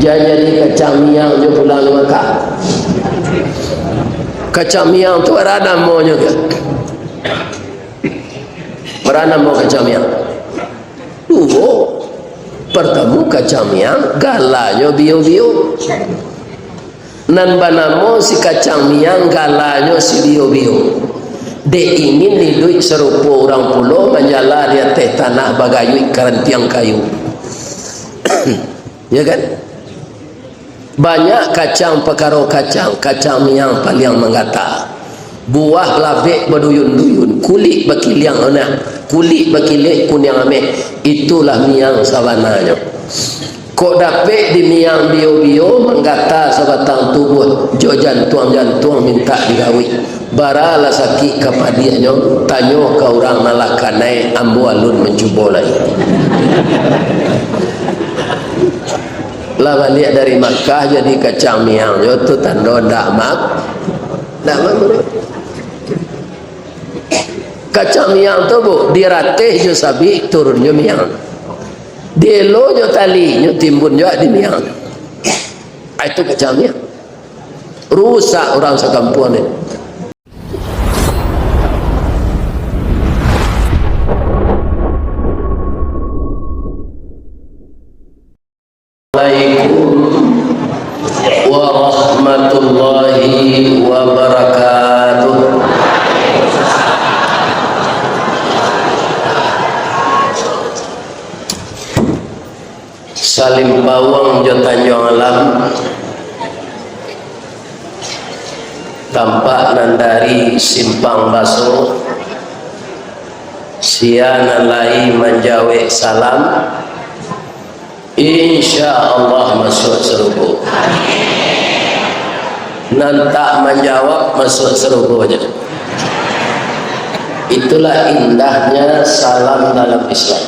jadi kacang miang je pulang Mekah. Kacang miang tu ada nama juga. Berana mau kacang miang. Pertama kacang miang galanya bio-bio. Nan banamo si kacang miang galanya si bio-bio. Dia ingin ni duit serupa orang pulau menjala dia teh tanah bagayui kerentiang kayu. Ya kan? Banyak kacang perkara kacang miang paling menggata. Buah labek berduyun-duyun, kulit berkiliang anak, kulit berkilik kuning ameh. Itulah miang sabananya. Kok dapat di miang bio-bio menggata sebatang tubuh, jo jantung minta digawi. Baralah sakit kepadianya, tanya ke orang nalakanai ambu alun mencuba lagi. Lah balik dari Makkah jadi kacang miang tu tanda dak mak. Kacang miang tu bu diratih jo sabi turunnya miang. Delo jo tali nyo timbun jo di miang. Itu kacang miang. Rusak orang sekampung ni. Warahmatullahi wabarakatuh. Salim bawang jo Tanjung Alam, tampak nandari simpang baso, siana lai menjawe salam. InsyaAllah masuk serupa. Nantak menjawab masuk serupa aja. Itulah indahnya salam dalam Islam.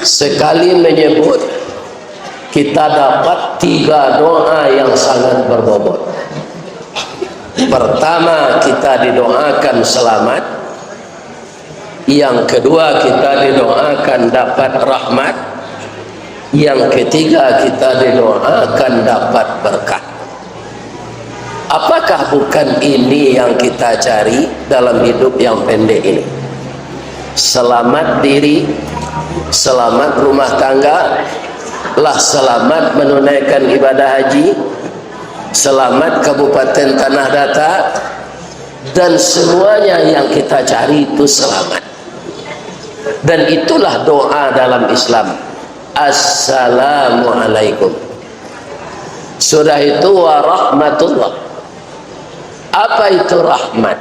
Sekali menyebut kita dapat 3 doa yang sangat berbobot. Pertama, kita didoakan selamat. Yang kedua, kita didoakan dapat rahmat. Yang ketiga, kita didoakan dapat berkah. Apakah bukan ini yang kita cari dalam hidup yang pendek ini? Selamat diri, selamat rumah tangga, lah selamat menunaikan ibadah haji, selamat Kabupaten Tanah Datar, dan semuanya yang kita cari itu selamat. Dan itulah doa dalam Islam. Assalamualaikum. Sudah itu warahmatullah. Apa itu rahmat?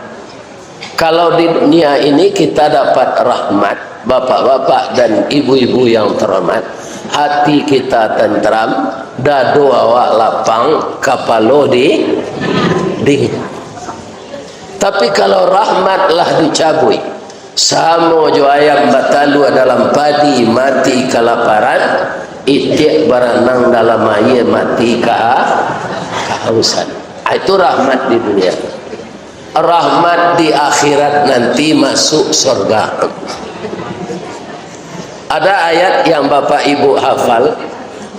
Kalau di dunia ini kita dapat rahmat, bapak-bapak dan ibu-ibu yang terhormat, hati kita tentram, dadu awak lapang, kapalo dingin. Tapi kalau rahmatlah dicabui, samo jo ayam batalu dalam padi mati kelaparan, itik berenang dalam air mati kehausan. Itu rahmat di dunia. Rahmat di akhirat nanti masuk surga. Ada ayat yang bapak ibu hafal.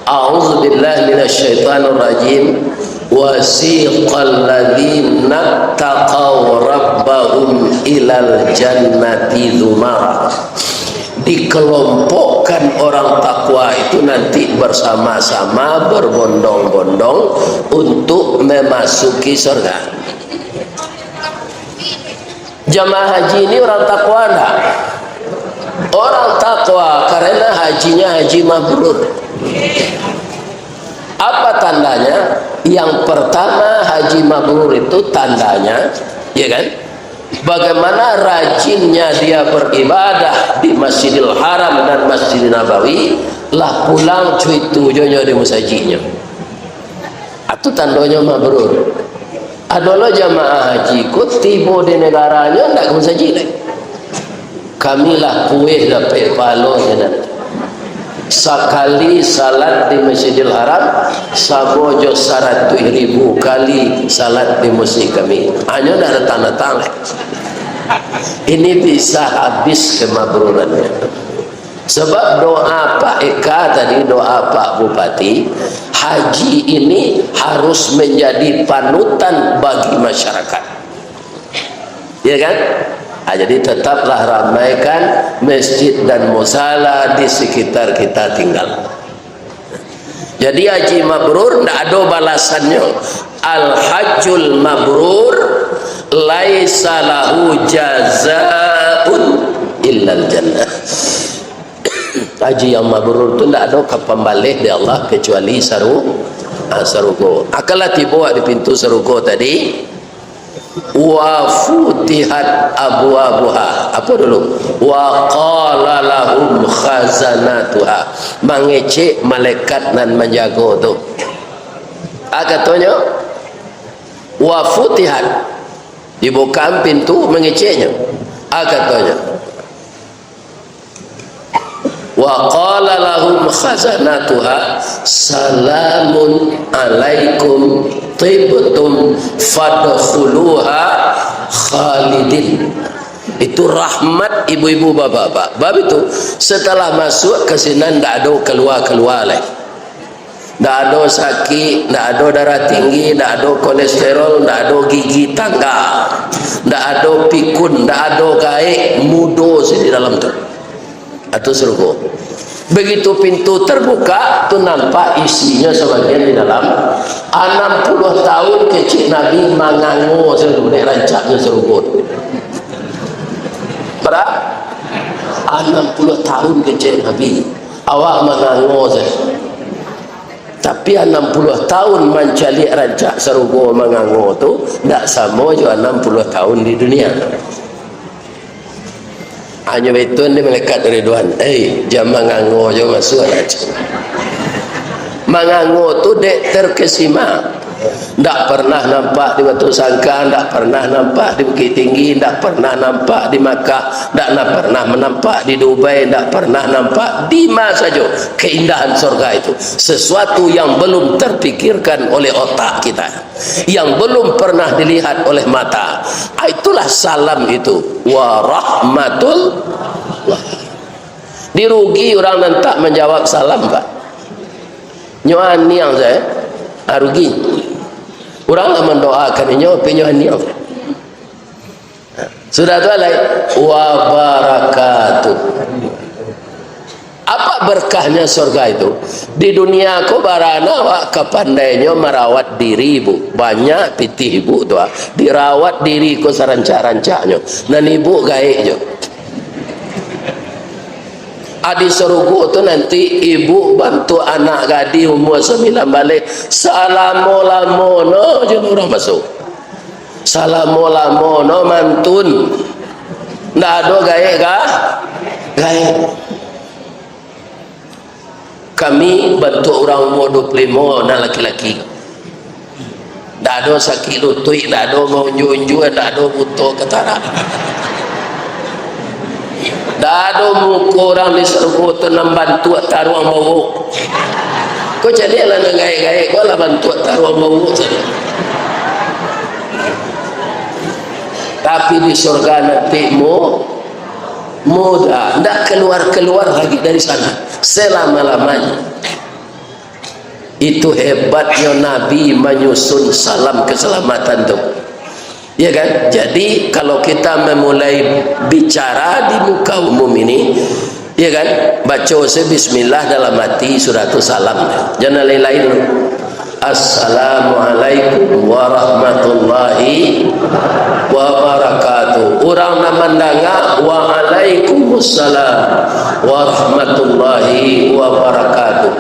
A'udzubillahi minasyaitonirrajim. Wasiqal ladzina taqaw rabbahum ilal jannati dzumara. Dikelompokkan orang takwa itu nanti bersama-sama berbondong-bondong untuk memasuki surga. Jamaah haji ini orang takwa enggak? Orang takwa karena hajinya haji mabrur. Apa tandanya? Yang pertama, haji mabrur itu tandanya, ya kan? Bagaimana rajinnya dia beribadah di Masjidil Haram dan Masjidil Nabawi, lah pulang cuy tujuannya di musajinya. Itu tandanya mabrur. Adalah jamaah haji ikut tiba di negaranya tidak ke musajid. Kamilah kuih dapat palonya nanti. Sekali salat di Masjidil Haram sabojo 100.000 kali salat di masjid kami. Hanya ada tanda-tanda. Ini bisa habis kemabrurannya. Sebab doa Pak Eka tadi, doa Pak Bupati, haji ini harus menjadi panutan bagi masyarakat, ya kan? Jadi tetaplah ramaikan masjid dan musala di sekitar kita tinggal. Jadi haji mabrur tidak ada balasannya. Al hajjul mabrur laisa lahu jazaa'un illal jannah. Haji yang mabrur itu tidak ada kepembalih di Allah kecuali sarugo. Akalah tiba di pintu sarugo tadi, wa futihat abwabuha. Apa dulu? Wa qala lahum khazanatuha. Mengecek malaikat dan menjaga tu. Katanya wa futihat, dibuka pintu mengeceknya. Katanya wa qala lahum khazanatuha salamun alaikum tibtum fadkhuluha khalidin. Itu rahmat ibu-ibu bapak-bapak. Bab itu setelah masuk ke sini tidak ada keluar-keluar lagi. Tidak ada sakit, tidak ada darah tinggi, tidak ada kolesterol, tidak ada gigi tangga, tidak ada pikun, tidak ada gaik, mudo di dalam tu. Atau surga. Begitu pintu terbuka, tu nampak isinya sebagian di dalam. 60 tahun kecil Nabi mengangu seluruh rancaknya surga. Berapa? 60 tahun kecil Nabi. Awak mengangu saja. Tapi 60 tahun mencari rancak surga mengangu tu tak sama juga 60 tahun di dunia. Hanya itu ni malaikat Ridwan. Jangan mengangu je masuk aja. Mengangu tu dek terkesima. Tak pernah nampak di Batu Sangkar, tak pernah nampak di Bukit Tinggi, tak pernah nampak di Makkah, tak pernah menampak di Dubai, tak pernah nampak di mana saja keindahan surga itu. Sesuatu yang belum terpikirkan oleh otak kita, yang belum pernah dilihat oleh mata. Itulah salam itu. Wa rahmatul. Dirugi orang yang tak menjawab salam, Pak. Nyoan niang saya rugi. Orang lah mendoakan ini, penyoan niang. Sudah tu alai wa barakatuh. Apa berkahnya surga itu? Di dunia aku barana wak kepandainya merawat diri, bu. Banyak pitih ibu tu, dirawat diri ku serancak-rancaknya. Dan ibu gaik je. Adi serugu tu nanti ibu bantu anak gadi umur 9 balik. Salamu-lamono je orang masuk. Salamu-lamono mantun. Tak ada gaik kah? Gaik. Kami bantu orang umur 25 dan laki-laki. Tak ada sakit lutut, tak ada mau unju-unju, tak ada butuh ketara. Tak ada muka orang di serbu tenang bantu taruang bau. Kau jadi lah nak gaik-gaik, kau lah bantu taruang bau saja. Tapi di surga nanti mudah, tak keluar-keluar lagi dari sana selama-lamanya. Itu hebatnya Nabi menyusun salam keselamatan tu. Ya kan? Jadi kalau kita memulai bicara di muka umum ini, ya kan? Baca bismillah dalam hati sudah tu salam. Jangan lain-lain. Assalamualaikum warahmatullahi wabarakatuh. Orang nak mendengar waalaikumsalam warahmatullahi wabarakatuh.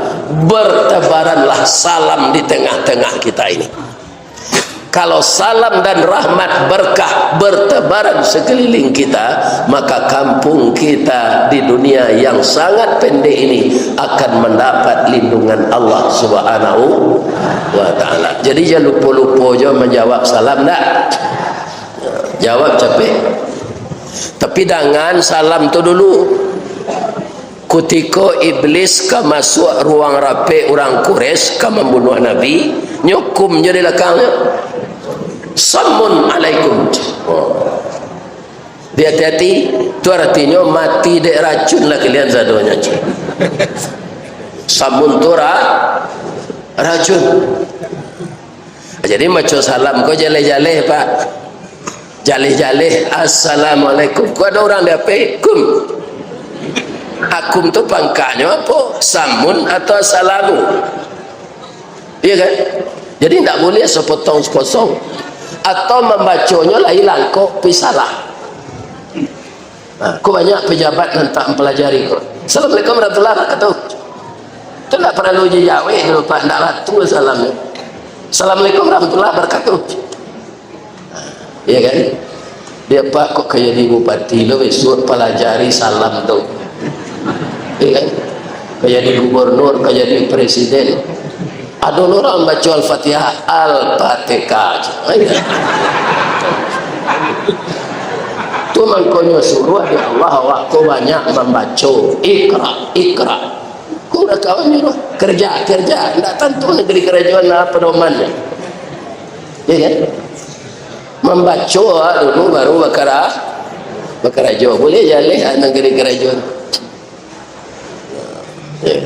Bertebaranlah salam di tengah-tengah kita ini. Kalau salam dan rahmat berkah bertebaran sekeliling kita, maka kampung kita di dunia yang sangat pendek ini akan mendapat lindungan Allah Subhanahu wa ta'ala. Jadi jangan lupa-lupa je menjawab salam tak? Jawab capek. Tapi jangan salam tu dulu. Ketika iblis ke masuk ruang rapi orang Quraisy ke membunuh Nabi, nyukum je di belakangnya. Samun alaikum. Dia hati-hati, itu artinya mati dek racun lah kalian zadonya. Samun tu racun. Jadi macam salam kau jaleh-jaleh pak, jaleh-jaleh assalamualaikum. Kau ada orang dia kum. Akum tu pangkanya apa? Samun atau assalamu? Iya kan? Jadi tidak boleh sepotong-sepotong. Atau membacanya lah hilang kok pisalah. Nah, kau banyak pejabat hentak mempelajari kau. Assalamualaikum warahmatullahi wabarakatuh. Itu tak perlu dijawab dulu pak, tidak lah tunggu salamnya. Assalamualaikum warahmatullahi wabarakatuh. Iya kan? Dia pak kok kayak di bupati lo besok pelajari salam tu. Iya kan? Kayak di gubernur, kayak di presiden. Ada orang baca Al-Fatihah, Al-Fatihah. Itu makanya suruh ya Allah waktu banyak membaca ikra. Kau udah kawan nyuruh kerja. Tidak tentu negeri kerajaan apa pedomannya. Ya kan? Membaca dulu baru bakarajo. Boleh jalan negeri kerajaan. Ya.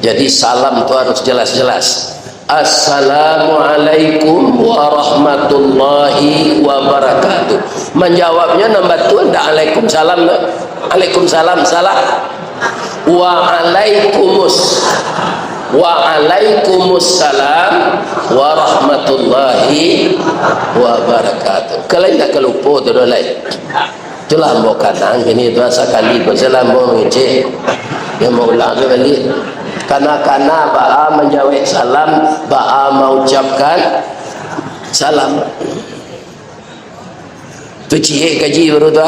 Jadi salam itu harus jelas-jelas. Assalamualaikum warahmatullahi wabarakatuh. Menjawabnya nombor tu ada Waalaikumsalam. Waalaikumsalam salah. Waalaikumsalam warahmatullahi wabarakatuh. Kalau tidak kelupa tu dah lain. Itulah mau kadang ini bahasa kali bahasa mau ngecek. Yang mau ulang kali. Karena ba'a menjawab salam, ba'a mengucapkan salam. Tu cie kaji baru tu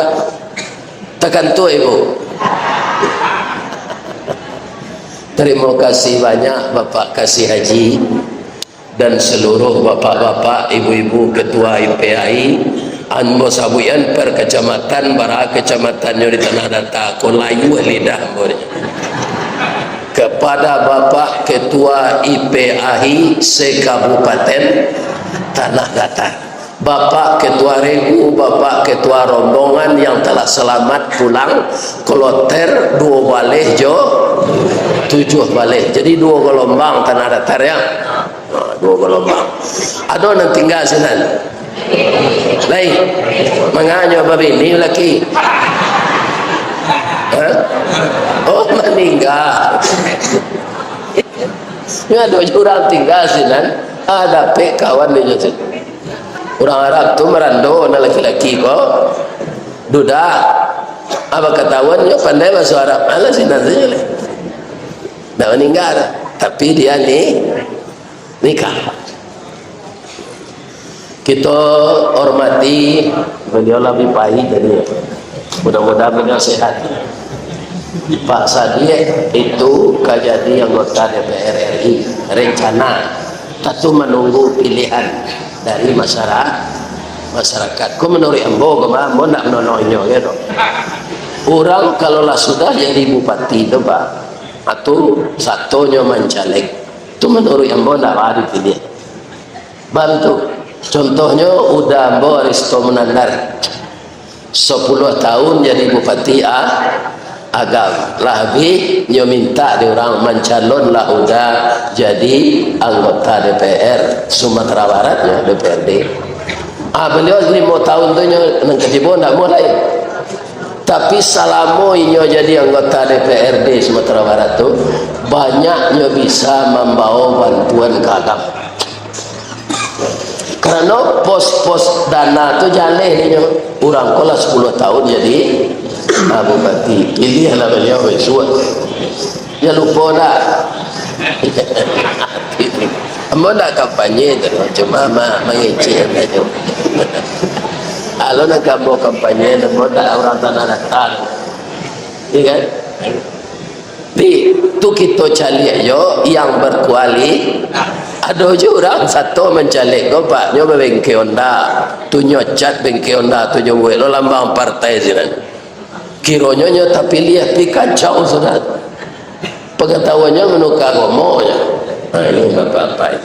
tekan tu ibu. Terima kasih banyak Bapak Kasih Haji dan seluruh bapak-bapak, ibu-ibu ketua IPAI Anbo Sabuyan per kecamatan bara kecamatannya di Tanah Datar Kolayu lidah kepada Bapak Ketua IPAI se-Kabupaten Tanah Datar, Bapak Ketua Regu, Bapak Ketua rombongan yang telah selamat pulang kloter 2 balik jo 7 balik, jadi 2 gelombang Tanah Datar ya. 2 gelombang. Ada yang tinggal sini lain menganyo babi ini laki. Oh meninggal. Ini ada orang tinggal sini, ada kawan dia jadi. Orang Arab tu merando na laki-laki kok duda. Apa ketahuan dia pandai bahasa Arab. Alah sini saja le. Dah meninggal, tapi dia nikah. Kita hormati beliau lebih baik jadi. Mudah-mudahan beliau sehat. Pak Sadiq itu jadi anggota DPR RI, rencana tentu menunggu pilihan dari masyarakat. Kau menurut ambo kemana? Mau nak menonohnya ya dong. Orang kalaulah sudah jadi bupati itu pak, atau satunya mencalek, itu menurut ambo nak ada pilihan. Bantu. Contohnya udah ambo Risto Menandar 10 tahun jadi bupati agam lebih nyo minta di orang mencalon lah udah jadi anggota DPR Sumatera Barat ya DPRD. Beliau 5 tahun tu nyo nang ketibo ndak mulai. Tapi selama nyo jadi anggota DPRD Sumatera Barat tu banyak nyo bisa membawa bantuan ke agam. Karena pos-pos dana tu jalan nyo orang kolah 10 tahun jadi bupati. Pilihlah beliau besok. Ya lupa dah. Ambo nak kampanye tu cuma mengecek saja. Kalau nak kampanye ambo tak orang Tanah Datar. Iya kan? Tu kita cari aja yang berkuali. Ada je orang satu mencalek kau pak nyoba bengke Honda, tu nyocat bengke Honda tu nyoba lo lambang partai sini. Kironya nyo tapi lihat pi kacau sudah. Pengetahuannya menukar ngomongnya. Ini bapak-bapak.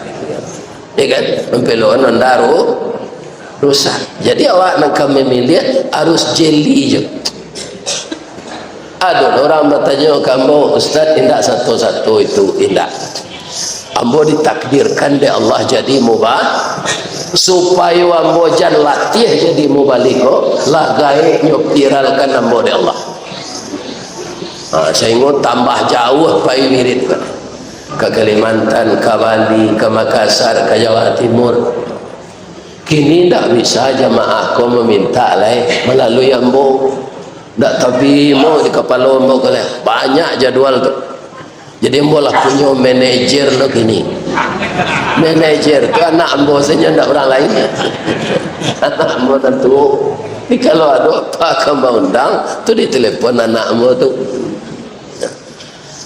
Ya kan? Mempeluan Honda rusak. Jadi awak nak kami milih harus jeli je. Ada orang bertanya kamu, Ustaz, indah satu-satu itu indah. Ambo ditakdirkan di Allah jadi mubah supaya ambo jan latih jadi mubaliko lah gae nyopiralkan ambo di Allah. Saya ingin tambah jauh pai wirid kan ke Kalimantan, ke Bali, ke Makassar, ke Jawa Timur. Kini tak bisa jamaah kau meminta melalui ambo. Tak tapi mau di kepala ambo banyak jadwal tu. Jadi ambo lah punya manajer lo kini. Manajer tu anak ambo saja, tak orang lain. Anak ambo tentu. Ni kalau ada apa kau undang tu ditelepon anak ambo tu.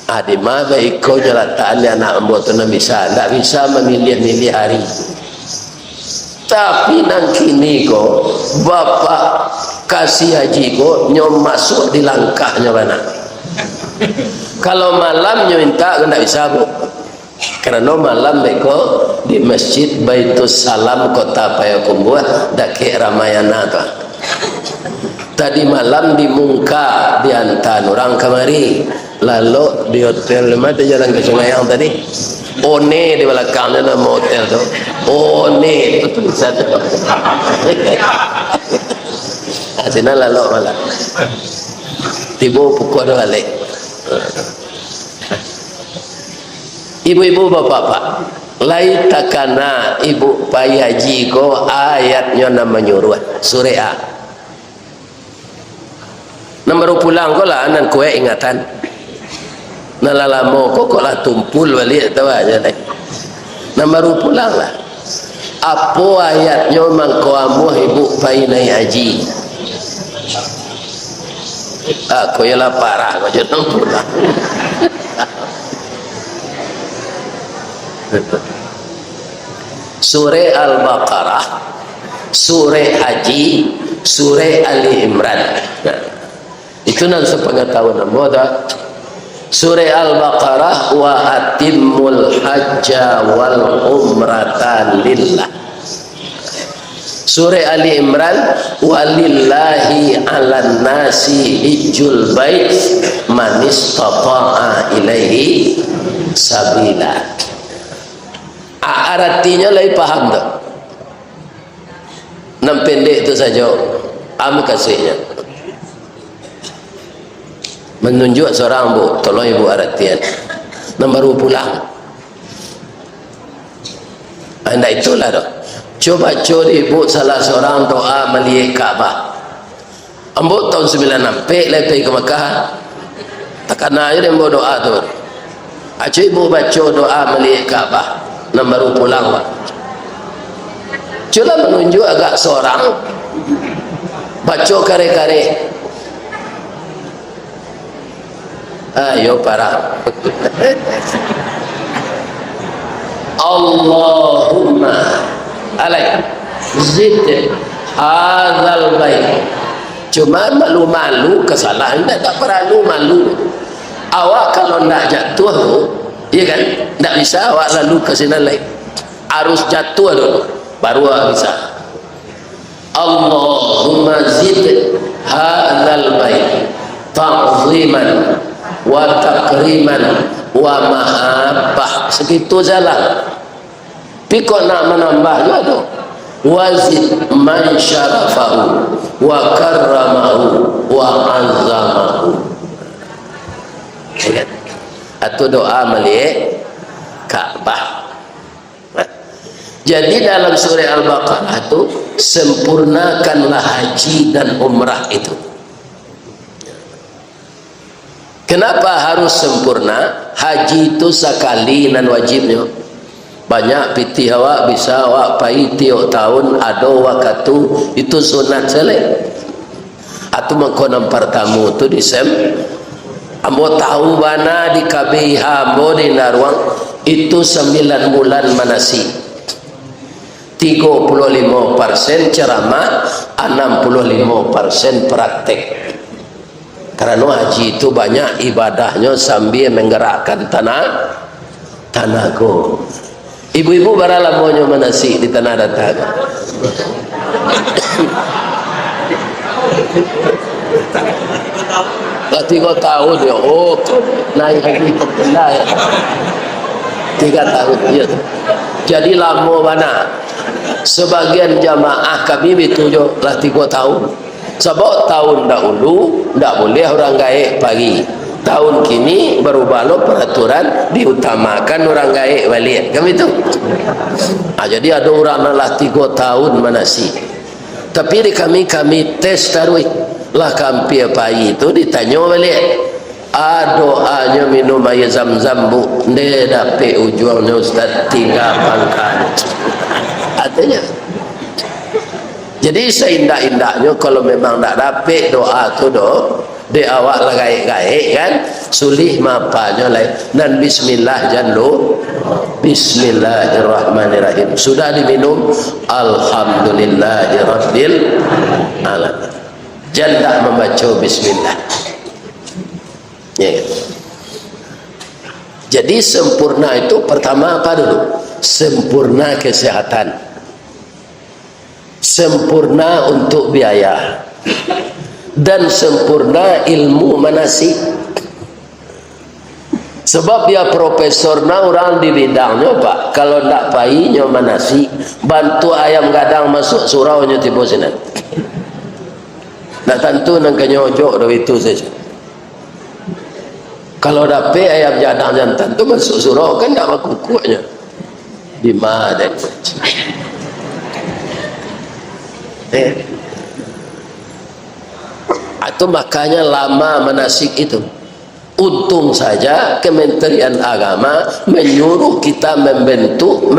Di mana ikut jelataan anak ambo tu nak bisa, tak bisa memilih-milih hari. Tapi nang kini ko bapak kasih haji ko nyom masuk di langkahnya mana. Kalau malam nyo minta tak bisa bu. Kerana malam beko di masjid Baitus Salam kota Payakumbuh dak ke Ramayana tu. Tadi malam di Mungka dihantar orang kemari. Lalu di hotel mana jalan ke Sungai yang tadi. One di belakangnya nama hotel tu. One itu tulisan tu. Sini lalu malam. Tiba pukul balik. Ibu-ibu bapak-bapak, lai takana ibu payaji ko ayatnya nama nyuruh surah A. Nombor pulang ko lah nan kue ingatan. Nalalamo ko lah tumpul balik tahu aja deh. Nombor pulang lah. Apa ayatnya mangkoamu ibu painai haji? Aku ialah parah kau jangan pulang. Surah Al-Baqarah, Surah Haji, Surah Ali Imran. Nah, itu nanti sepengetahuan muda. Surah Al-Baqarah wa atimmul hajja wal umrata lillah. Surah Ali Imran walillahi 'alan nasi hijjul bait man istata'a ilaihi sabila. Artinya lagi paham tak? Nam pendek itu saja. Am kasihnya. Menunjuk seorang bu, tolong ibu artian. Nam baru pulang. Anda itulah dah. Coba ibu salah seorang doa melihat Kaabah. Ambo tahun 96 pergi ke Mekah. Takkan aja dia mau doa tu. Acu ibu baca doa melihat Kaabah. Nam baru pulang pak. Cuma menunjuk agak seorang baca kare-kare. Ayo para. Allahumma alaik zid hadzal bait. Cuma malu-malu kesalahan tak perlu malu. Awak kalau nak jatuh tu, iya kan? Tak bisa awak lalu ke sini lagi. Harus jatuh dulu baru awak bisa. Allahumma zid hadzal bait ta'ziman wa takriman wa mahabbah. Segitu jalan. Tapi kok nak menambah juga tu. Wazid man syarafahu wa karramahu wa azamahu. Atau doa melihat Ka'bah. Jadi dalam surah Al-Baqarah itu sempurnakanlah haji dan umrah itu. Kenapa harus sempurna? Haji itu sekali dan wajibnya. Banyak piti awak bisa awak pai tiap tahun ada waktu itu sunat selek. Atau mengkonam pertamu itu di sem. Ambo tahu bana di KBH ambo di Narwang itu 9 bulan manasik. 35% ceramah, 65% praktek. Karena haji itu banyak ibadahnya sambil menggerakkan tenaga. Ibu-ibu baralah maunya manasik di tanah datang. Lah 3 tahun ya, oh naik lagi terkenal ya. 3 tahun ya. Jadi lama mana? Sebagian jamaah kami itu lah 3 tahun. Sebab tahun dahulu tidak boleh orang gaib pagi. Tahun kini berubah lo peraturan diutamakan orang gaib balik. Kami itu. Jadi ada orang lah 3 tahun manasi. Tapi di kami tes taruh lah kampi pai itu ditanya balik. Doanya minum air zam-zam bu, dia dapat ujungnya Ustaz tinggal pangkat. Artinya. Jadi seindah-indahnya kalau memang tak dapat doa tu di awak lah gaik-gaik kan, sulih mapanya lain dan bismillah jangan bismillahirrahmanirrahim. Sudah diminum alhamdulillahirabbil alamin. Jangan tak membaca bismillah. Ya. Jadi sempurna itu pertama apa dulu? Sempurna kesehatan, sempurna untuk biaya, dan sempurna ilmu manasik. Sebab dia profesor orang di bidangnya pak, kalau tak payihnya manasik, bantu ayam gadang masuk suraunya tiba sini. Nak tentu nak kenyojok dari itu saja. Kalau dapat ayam gadang jantan tu masuk surau kan tak makan kukunya. Di mana? Atau makanya lama manasik itu. Untung saja Kementerian Agama menyuruh kita membentuk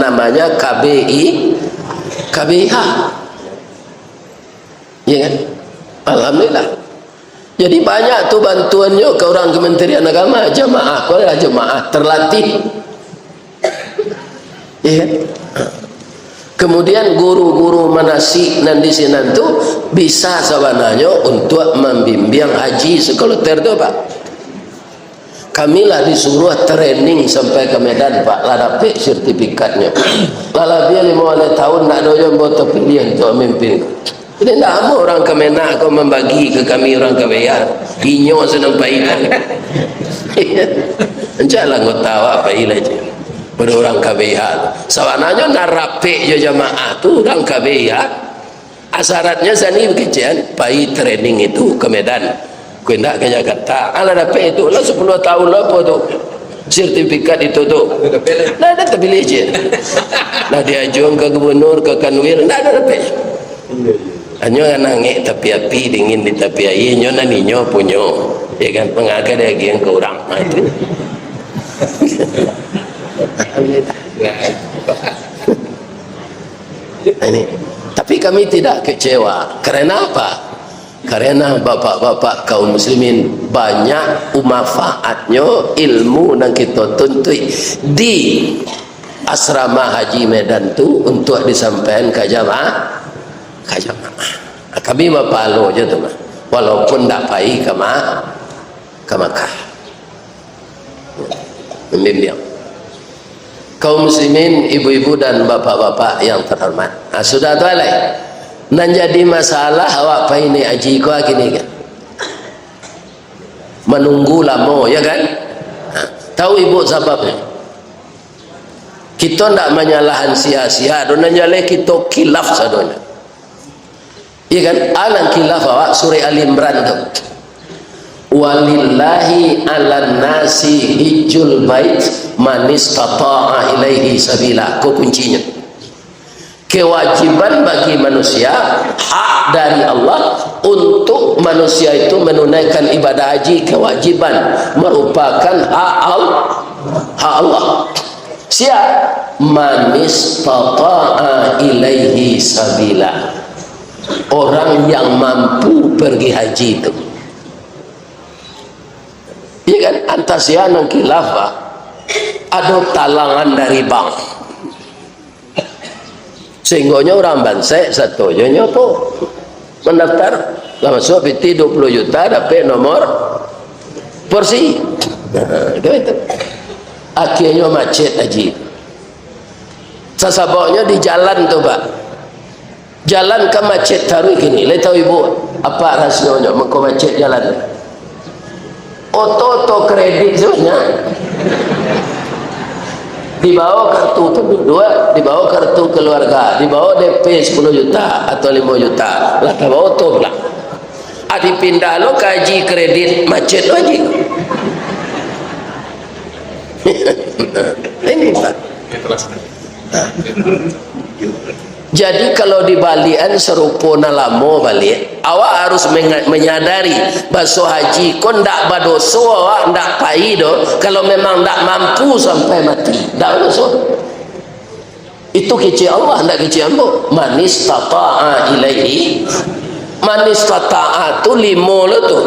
namanya KBIH. Ya kan? Alhamdulillah. Jadi banyak tu bantuannya ke orang Kementerian Agama, jemaah, kalau jemaah terlatih. Ya kan? Kemudian guru-guru manasik dan di sini tu bisa sebenarnya untuk membimbing haji sekaloter tu pak. Kamilah disuruh training sampai ke Medan pak, lah dapat sertifikatnya. Lah dia 5 tahun nak dojo buat terpilih untuk memimpin. Ini tak mau orang Kemenak kau membagi ke kami orang Kebayar. Inyo senang pailah. Enjaklah kau tahu apa ilah je. Pada orang Kebayar. Sebenarnya nak rapi je jamaah tu orang Kebayar. Asyaratnya sani begitu pai training itu ke Medan. Kau nak ke Jakarta. Ala dapat itu lah 10 tahun lah apa tu. Sertifikat itu tu. Nah ada terpilih je. Nah diajukan ke gubernur ke kanwil. Nah ada dapat. Hanya nangis tapi api dingin di tapi air nyo naninyo punya ya kan pengaga dia yang ke orang itu. Ini tapi kami tidak kecewa karena apa? Karena bapak-bapak kaum muslimin banyak manfaatnya ilmu yang kita tuntut di asrama haji Medan tu untuk disampaikan ke jamaah. Kami mapalo je tu walaupun tak pai ke Makkah. Membimbing kaum muslimin, ibu-ibu dan bapak-bapak yang terhormat. Sudah tu alai nan jadi masalah awak pai ni haji ko gini kan. Menunggu lama ya kan? Tahu ibu sebabnya? Kita tak menyalahkan sia-sia, dan nyaleh kita khilaf sadonya. Iya kan? Alang khilaf awak surah Al-Imran tu. Walillahi 'alan nasi hijjul bait man istata'a ilaihi sabila. Ko kuncinya. Kewajiban bagi manusia, hak dari Allah untuk manusia itu menunaikan ibadah haji, kewajiban merupakan hak Allah. Siapa? Man istata'a ilaihi sabila. Orang yang mampu pergi haji itu. Iya kan? Antasian yang khilafah ada talangan dari bank. Sehingga orang bansai satu nya tu mendaftar lah masuk PT 20 juta dapat nomor porsi. Itu. Akhirnya macet haji. Sasaboknya di jalan tu pak. jalan ke macet taruh gini. Lihat tahu ibu apa rahasianya mengko macet jalan? Oto kredit sebenarnya. Dibawa kartu penduduk, dibawa kartu keluarga, dibawa DP 10 juta atau 5 juta. Lah bawa oto pula. Dipindah lo kaji kredit macet lagi. Ini Pak. Jadi kalau di balian serupa nalamo balik, awak harus menyadari basuh haji kon ndak badoso, awak ndak paido kalau memang ndak mampu sampai mati. Ndak badoso. Itu kecil Allah, ndak kecil ambo. Manis tata'a ilaihi. Manis tata'a tu limo lo tu.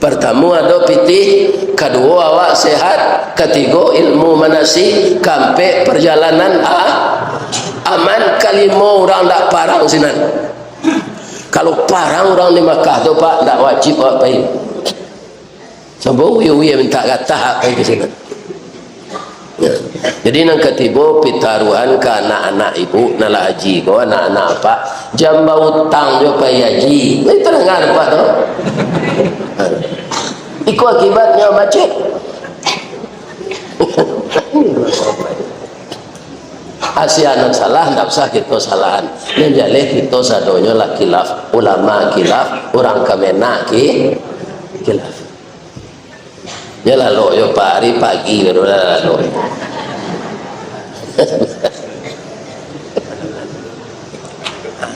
Pertama ada pitih, kedua awak sehat, ketiga ilmu manasik, kampe perjalanan aman, kalimo orang tak parang sinan. Kalau parang orang di Makkah tu Pak, tak wajib apa ini. Sampai uya minta kata apa ke sinan. Ya. Jadi nang ketiba pitaruan ke anak-anak ibu nalah haji ko anak-anak apa jamba utang jo pai haji. Itu dengar Pak tu. Iku akibatnya macet. Asianan salah, tak usah kita salahan. Menjalih kita sadonya lah khilaf. Ulama khilaf, orang kamena khilaf. Ya lalu, ya pagi baru lalu.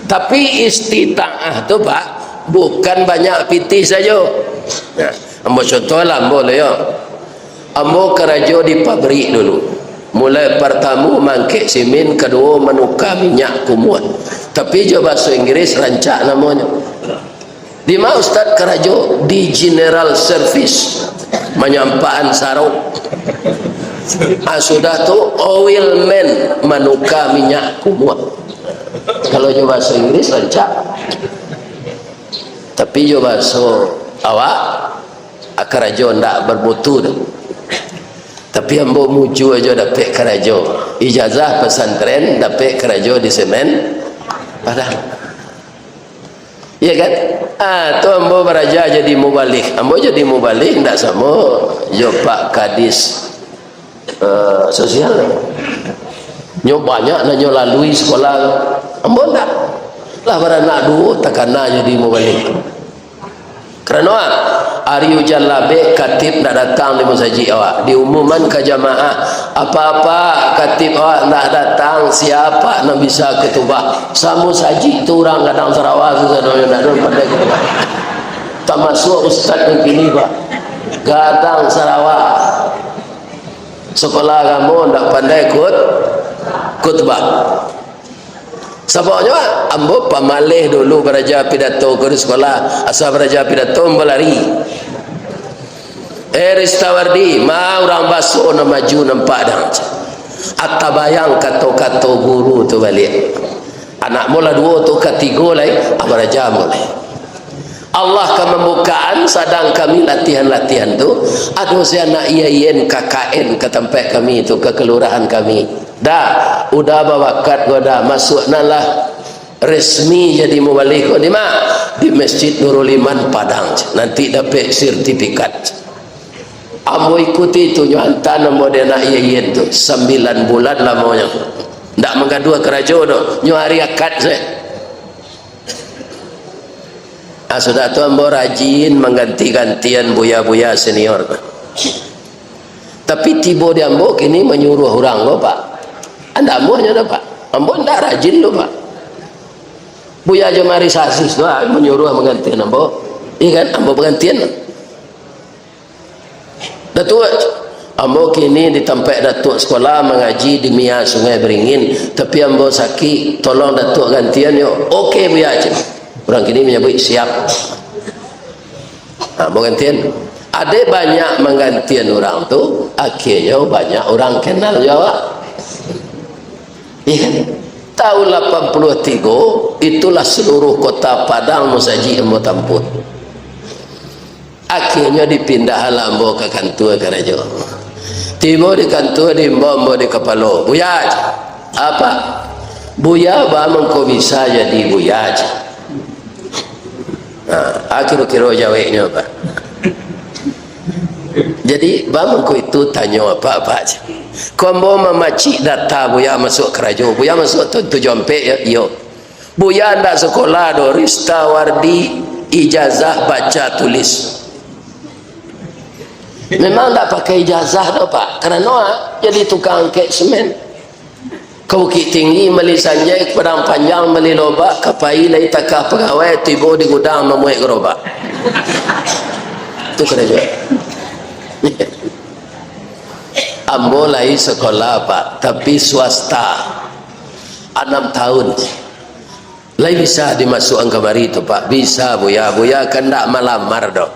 Tapi istita'ah tu Pak, bukan banyak pitih saja. Nah, ambo contoh lah, ambo le yo. Ambo kerja di pabrik dulu. Mulai pertama mangkik simin, kedua menukar minyak kumuat. Tapi jo bahasa Inggris rancak namanya. Di mana Ustaz kerja di General Service, menyampaan sarung. Sudah tu oilman menukar minyak kumuat. Kalau jo bahasa Inggris rancak. Tapi jo bahasa awak kerja ndak bermutu dah. Tapi ambo muju aja dapat kerja ijazah pesantren, dapat kerja di semen Padang. Iya kan? Tu ambo beraja jadi mubalik. Ambo jadi mubalik ndak sama jo Pak Kadis sosial. Nyo banyak na nyo lalui sekolah. Ambo ndak. Lah beranak dua takana jadi mubalik. Kerana Aryu Jalabe katib nak datang di masjid awak, diumuman ke jamaah apa-apa katib awak nak datang, siapa nak bisa ketubah samu saji tu orang kadang Sarawak sesadanya nak duduk pandai ketubah tak masuk ustaz yang kini Pak kadang Sarawak sekolah kamu nak pandai kutubah. Sebabnya ambo pamalih dulu beraja pidato ke sekolah, asal beraja pidato melari. Ristawardi ma orang basuh na maju nampak dah. Atta bayang kata-kata guru tu balik. Anak mula dua tu ketiga lai beraja mulai. Allah akan membukaan sedang kami latihan-latihan tu ada saya nak iain KKN ke tempat kami tu ke kelurahan kami. Dah udah bawakat gua dah masuk nalah resmi jadi mubalik di mana di Masjid Nurul Iman Padang nanti dapat sertifikat. Ambo ikuti tu nyanta nama dia nak iain tu 9 bulan lamanya ndak mengadua kerja tu nyo hari akad saya. Sudah tu ambo rajin mengganti-gantian buya-buya senior. Tapi tiba di ambo kini menyuruh orang lo Pak. Anda ambonya dah Pak. Ambo ndak rajin lo Pak. Buya jemari sasis tu menyuruh menggantian ambo. Iya kan ambo bergantian. Datuk ambo kini di tempat datuk sekolah mengaji di Mia Sungai Beringin. Tapi ambo sakit tolong datuk gantian yo. Okey buya je. Orang kini menyebut siap. Ambo gantian. Ada banyak menggantian orang tu akhirnya banyak orang kenal Jawa. Iya kan? Tahun 83 itulah seluruh kota Padang musaji ambo tamput. Akhirnya dipindah lambo ke kantor kerja. Tiba di kantor di ambo di kepala. Buya apa? Buya bamang kau bisa jadi buya aja. Kira-kira jawabnya apa? Jadi bamang kau itu tanya apa-apa aja. Kau mau memacik data buya masuk kerajaan, buya masuk tu jompe ya, yo. Buya ndak sekolah do, Rista Wardi ijazah baca tulis. Memang tak pakai ijazah tu pak, kerana jadi tukang angkat semen. Kau Bukit Tinggi meli sanjai, Padang Panjang meli lobak, kapai lai takah pegawai tiba di gudang memuai gerobak. Itu kerja. Ambo lai sekolah pak, tapi swasta 6 tahun. Lai bisa dimasukkan kemari itu pak, bisa buya kan tak melamar dok.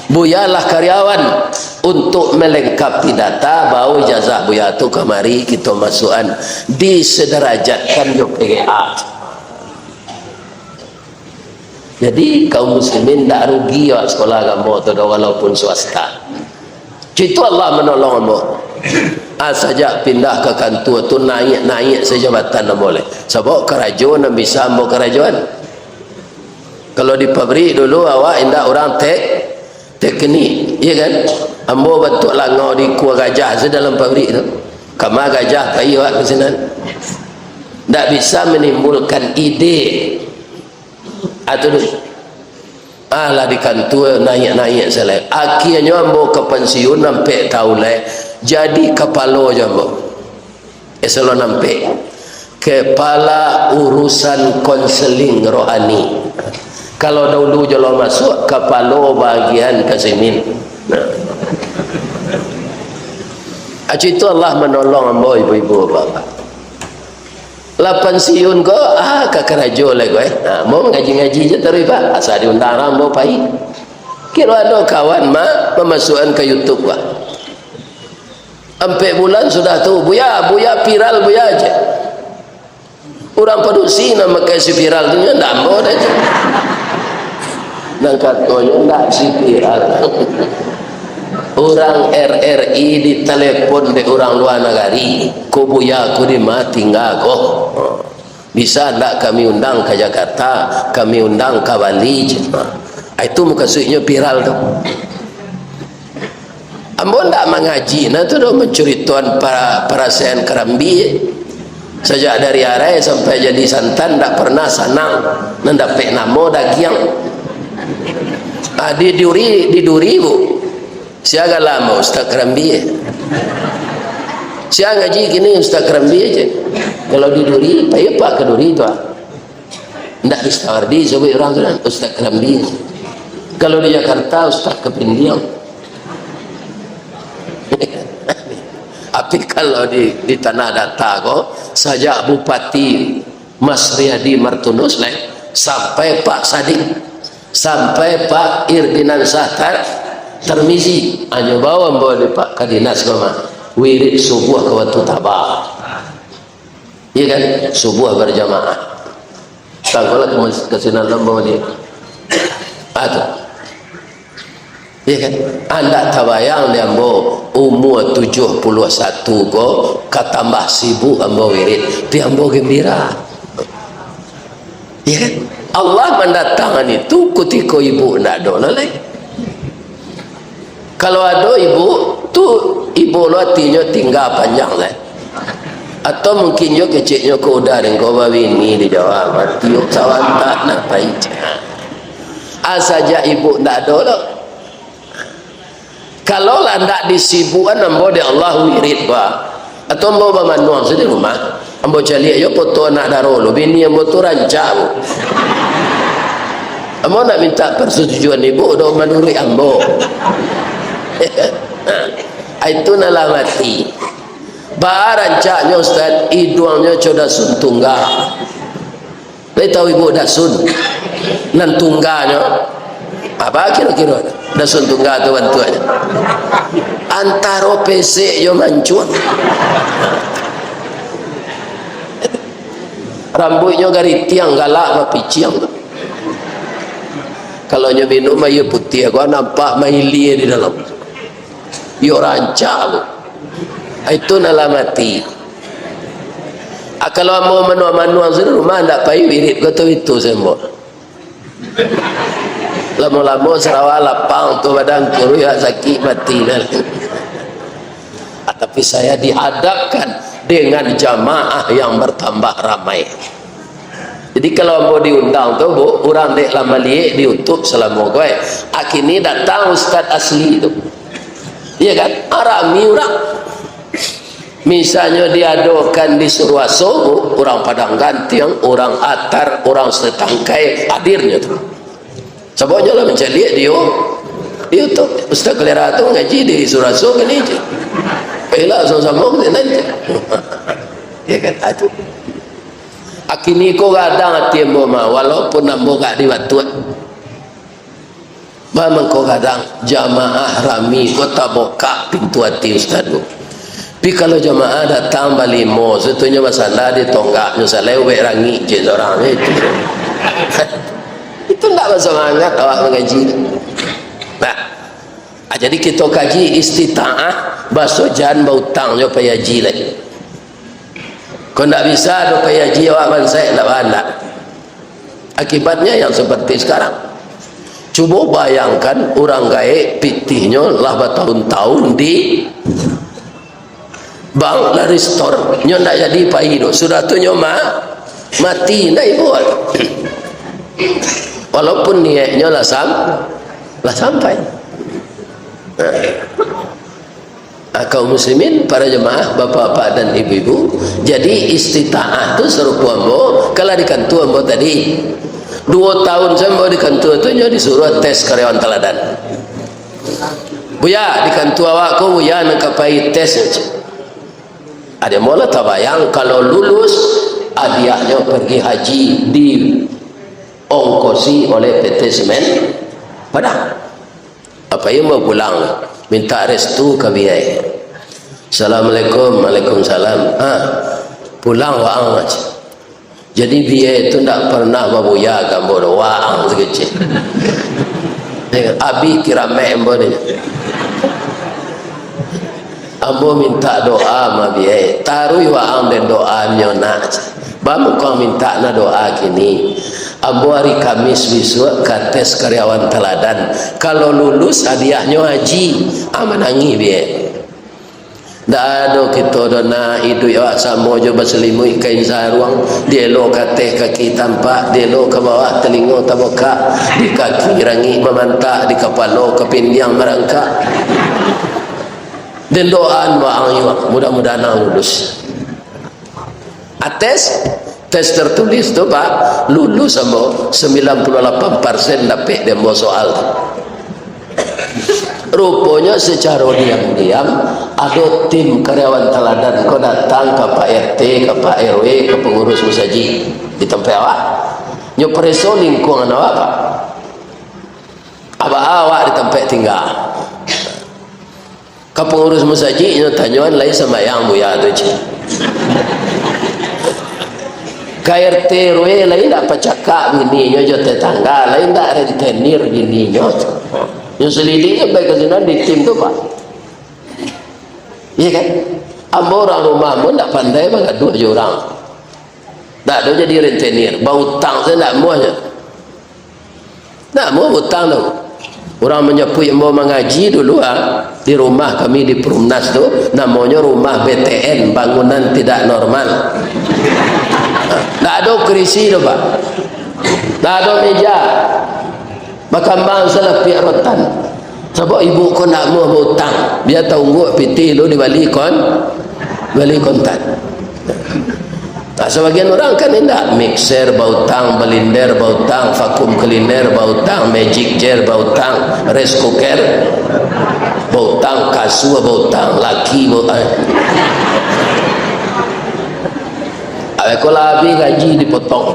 Buya lah karyawan untuk melengkapi data, bau ijazah buya tu kemari kita masukkan disederajatkan di PGA. Jadi kaum muslimin tak rugi ya sekolah kamu tu walaupun swasta. Itu Allah menolong kamu. Saja pindah ke kantor tu naik sejabatan tak boleh. Sebab kerajaan bisa mau kerajaan. Kalau di pabrik dulu awak indah orang teknik, iya kan? Ambo bentuk langau di kuah gajah dalam pabrik tu. Kama gajah bayi awak ke sana. Tak bisa menimbulkan ide. Atau lah di kantor naik selai. Akhirnya ambo ke pensiun sampai tahun lai. Jadi kepala je ambo. Eselon sampai. Kepala urusan konseling rohani. Kalau dahulu jalo masuk kepala bagian kasimin. Itu Allah menolong ambo ibu-ibu bapak. Lah pensiun ko ke kerajo lah ko mau ngaji-ngaji je terus pak asal diundang ambo pai. Kira ada kawan memasukkan ke YouTube pak. Sampai bulan sudah tu buya viral buya aja. Orang produksi nama kasih viral tu ndak ambo dah. Dan katanya tak si viral. Orang RRI ditelepon di orang luar negeri, ko buya ko di mati tinggal ko. Bisa tak kami undang ke Jakarta, kami undang ke Bali. Itu maksudnya viral tu. Ambo tak mengaji, nah tu dah menceritakan para sen Kerambi. Sejak dari arai sampai jadi santan tak pernah sanang, mendapat nama dagiang. Di duri bu. Siaga lama Ustaz Kerambi. Siaga ngaji kini Ustaz Kerambi aja. Kalau di duri, payah pak ke duri tu. Ndak di Stawardi, sebab orang tu Ustaz Kerambi. Kalau di Jakarta Ustaz Kepindiang. Tapi kalau di tanah data ko, sejak Bupati Mas Riyadi Martunus sampai Pak Sadik, sampai Pak Irdinan Sahtar Termizi, hanya bawa di Pak Kadinas koma wirid subuh ke waktu tabah. Iya kan, subuh berjamaah. Tanggal ke sini lambau dia. Iya kan, anda tabayang dia ambo umur 71 ko katambah sibuk ambo wirid, tapi ambo gembira. Iya kan, Allah mendatangkan itu ketika ibu nak ada lagi. Kalau ada ibu tu ibu lo artinya tinggal panjang lah. Atau mungkin yo keciknya ko udah dengan ko bini di Jawa mati yo sawan tak nak paija. Saja ibu ndak ada lo. Kalau lah ndak disibukkan ambo de Allah wirid ba. Atau ambo manuang di rumah. Ambo cari yo foto anak darolo bini ambo tu rancang. Ambo nak minta persetujuan ibu do menurut ambo. Itu nala mati barancaknya Ustaz iduangnya coda sun tunggal Lei tahu ibu dasun nan tungganya apa kira-kira dasun tunggal tu bantuannya antara PC yo mancun rambutnya gari tiang galak mapiciang kalau nyo minum ayo putih aku nampak maili di dalam yo rancak itu nala mati Kalau ambo manu-manu sini rumah ndak payu wirid kata itu sembo. Lama-lama serawa lapang tu badan kuru ya sakit mati dan. Tapi saya dihadapkan dengan jamaah yang bertambah ramai. Jadi kalau mau diundang tu bu, orang dek lama liek diutup selama gue. Akhirnya datang ustaz asli tu, iya kan? Arami orang. Misalnya diadakan di Surwaso, orang Padang Gantiang, orang Atar, orang Setangkai hadirnya tu. Sebabnya lah mencari dia diutup. Ustaz Kelera tu ngaji di Surwaso kan ini. Pela sama-sama kita nanti. Iya kan? Itu. Akini ko kadang hati ambo mah walaupun ambo gak diwatuat memang ko kadang jamaah rami kota boka pintu hati ustaz bu. Tapi kalau jamaah datang balimo setunya masalah di tonggak nyusa lewe rangi je orang itu. Itu enggak bersemangat awak mengaji. Nah, jadi kita kaji istitaah baso jan bautang jo payaji lagi. Kau tak bisa do payah jiwa saya tak ada. Akibatnya yang seperti sekarang. Cuba bayangkan orang gaib pitihnya lah bertahun-tahun di bank lah restore. Nyo nak jadi paido. Sudah tu nyo mati nak buat. Walaupun niatnya lah sampai. Kaum muslimin, para jemaah, bapak-bapak dan ibu-ibu, jadi istita'ah itu serupa ambo kalau di kantor ambo tadi 2 tahun saya mau di kantor itu nyo disuruh tes karyawan teladan. Buya di kantor awak ko buya nak kapai tes aja. Ada mula tabayang kalau lulus hadiahnya pergi haji di ongkosi oleh PT Semen Padang. Apa yang mau pulang minta restu ke biaya. Assalamualaikum, waalaikumsalam. Pulang waang aja. Jadi biaya itu tidak pernah babuya gambar waang sekecil. Abi kira member ni. Ambo minta doa ma biaya. Taruh waang dan doa nyona. Bamu kau minta na doa kini. Ambo hari Kamis besok kates karyawan teladan. Kalau lulus hadiahnya haji, amanangi biaya. Tak ada kita dona hidup awak sama je berselimut kain sarung, dia lo kateh kaki tampak, dia lo ke bawah telinga taboka, di kaki rangi memantak, di kepala kepindiang merangkak. Dan doaan waang mudah-mudahan lulus. Ates tes tertulis tu pak lulus sama 98% dapat demo soal. Rupanya secara diam-diam ada tim karyawan teladan kau datang ke Pak RT, ke Pak RW, ke pengurus musaji di tempat awak nyopreso lingkungan awak pak awak di tempat tinggal ke pengurus musaji nyo tanyaan lain sama yang buya tu je KRT RW lain tak pacakak bini nyo jo tetangga lain tak rentenir bini nyo yang selidiknya baik kezinan di tim tu pak. Iya kan? Ambo orang rumah pun tak pandai banget 2 orang. Tak ada jadi rentenir. Bau utang saya tak mau aja. Tak mau utang tu. Orang menyapu yang mau mengaji dulu di rumah kami di Perumnas tu namanya rumah BTN, bangunan tidak normal. Tak ada kerisi tu pak. Tak ada meja. Makambang salah pihak rotan. Sebab ibu kau nak mau berhutang, biar tunggu piti lu di balik kontan. Nah, sebagian orang kan tidak mixer bautang, belinder bautang, vakum cleaner bautang, magic jar bautang, rice cooker bautang, kasu bautang, laki bautang. Kalau habis gaji dipotong.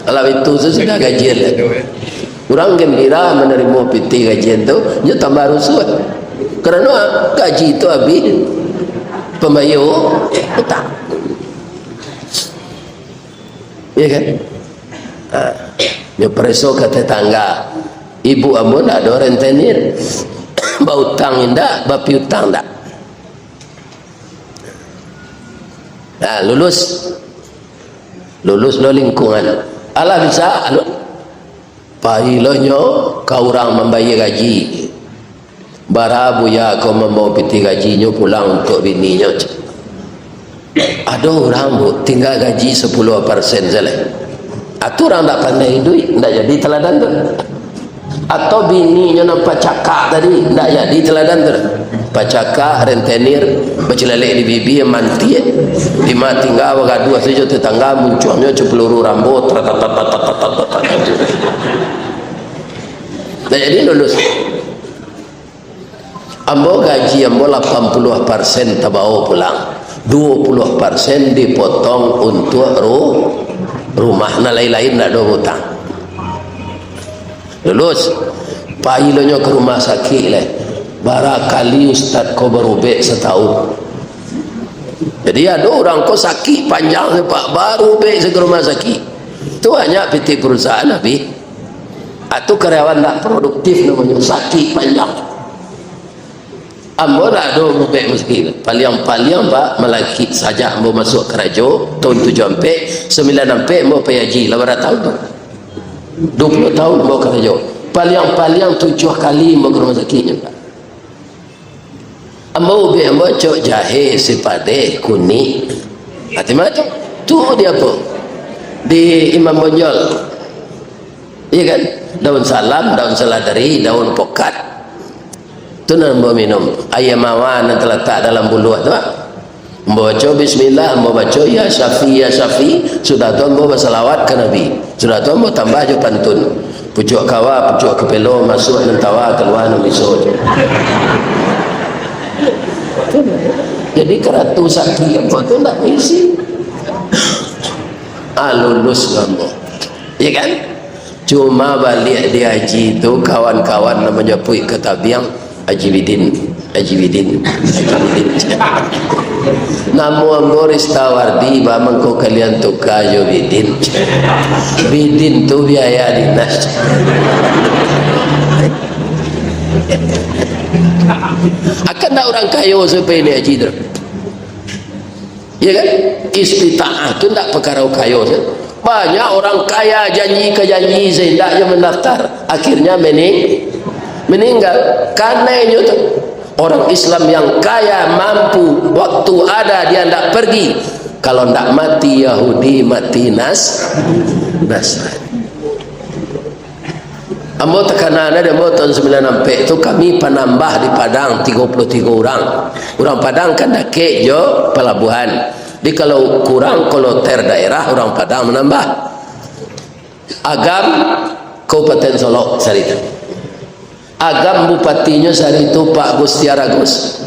Kalau itu sudah gajian lah. Orang gembira menerima piti gajian tu, dia tambah rusuh. Kerana gaji itu habis pembayar hutang. Ya kan? Dia preso ke tetangga. Ibu ambo tak ada rentenir. Bau hutang indah, bapi hutang tak. Nah, lulus lo lingkungan. Alah bisa anu pailonyo kau orang membayar gaji. Bara buya kau membawa piti gajinya pulang untuk bininya. Ada orang bu tinggal gaji 10% saja. Atau orang tak pandai duit, tak jadi teladan tu. Atau bininya nampak cakap tadi, tak jadi teladan tu. Pacakak, rentenir, bercelalek di bibi yang manti. Lima tinggal bergaduh saja tetangga munculnya peluru rambut. Tak jadi lulus. Ambo gaji ambo 80% tabau pulang. 20% dipotong untuk rumah. Nah lain-lain nak ada hutang. Lulus. Pailonyo ke rumah sakit lah. Barakali ustaz kau berubah setahun. Jadi ada orang kau sakit panjang pak baru ubah ke rumah sakit. Itu hanya PT perusahaan habis. Atau karyawan tak produktif namanya sakit panjang. Ambo tak ada ubah meski. Paling-paling pak melaki saja ambo masuk kerja tahun 7 sampai 9 sampai ambo payaji 8 tahun tu. 20 tahun ambo kerja. Paling-paling 7 kali ambo ke rumah sakitnya pak. Ambo ubah ambo cok jahe sipade kuning. Hati macam tu dia apa? Di Imam Bonjol. Iya kan? Daun salam, daun seladari, daun pokat. Itu nak ambo minum. Ayam awan yang terletak dalam bulu tu. Ambo baca bismillah, ambo baca ya Syafi ya Syafi. Sudah tu ambo bersalawat ke Nabi. Sudah tu ambo tambah je pantun. Pucuk kawa, pucuk kepelo, masuk dan tawa, keluar dan misut. Jadi keratu sakit apa tu tak isi. Lulus ambo. Ya kan? Cuma balik di haji tu kawan-kawan namanya Puik Ketabiang Haji Bidin. Namu ambo Ristawardi bamang ko kalian tukar jo Bidin. Bidin tu biaya dinas. Akan tak orang kaya supaya ini haji tu? Ya kan? Istita'ah tu tak perkara kaya tu. Banyak orang kaya janji ke janji sehingga dia mendaftar. Akhirnya meninggal. Karena tu orang Islam yang kaya mampu waktu ada dia tidak pergi. Kalau tidak mati Yahudi mati Nasrani. Ambo tekanan ada ambo tahun 9 sampai itu kami penambah di Padang 33 orang. Orang Padang kan dakek jo pelabuhan. Di kalau kurang kalau ter daerah orang Padang menambah. Agam Kabupaten Solo sari itu. Agam bupatinya sari itu Pak Gustiar Agus.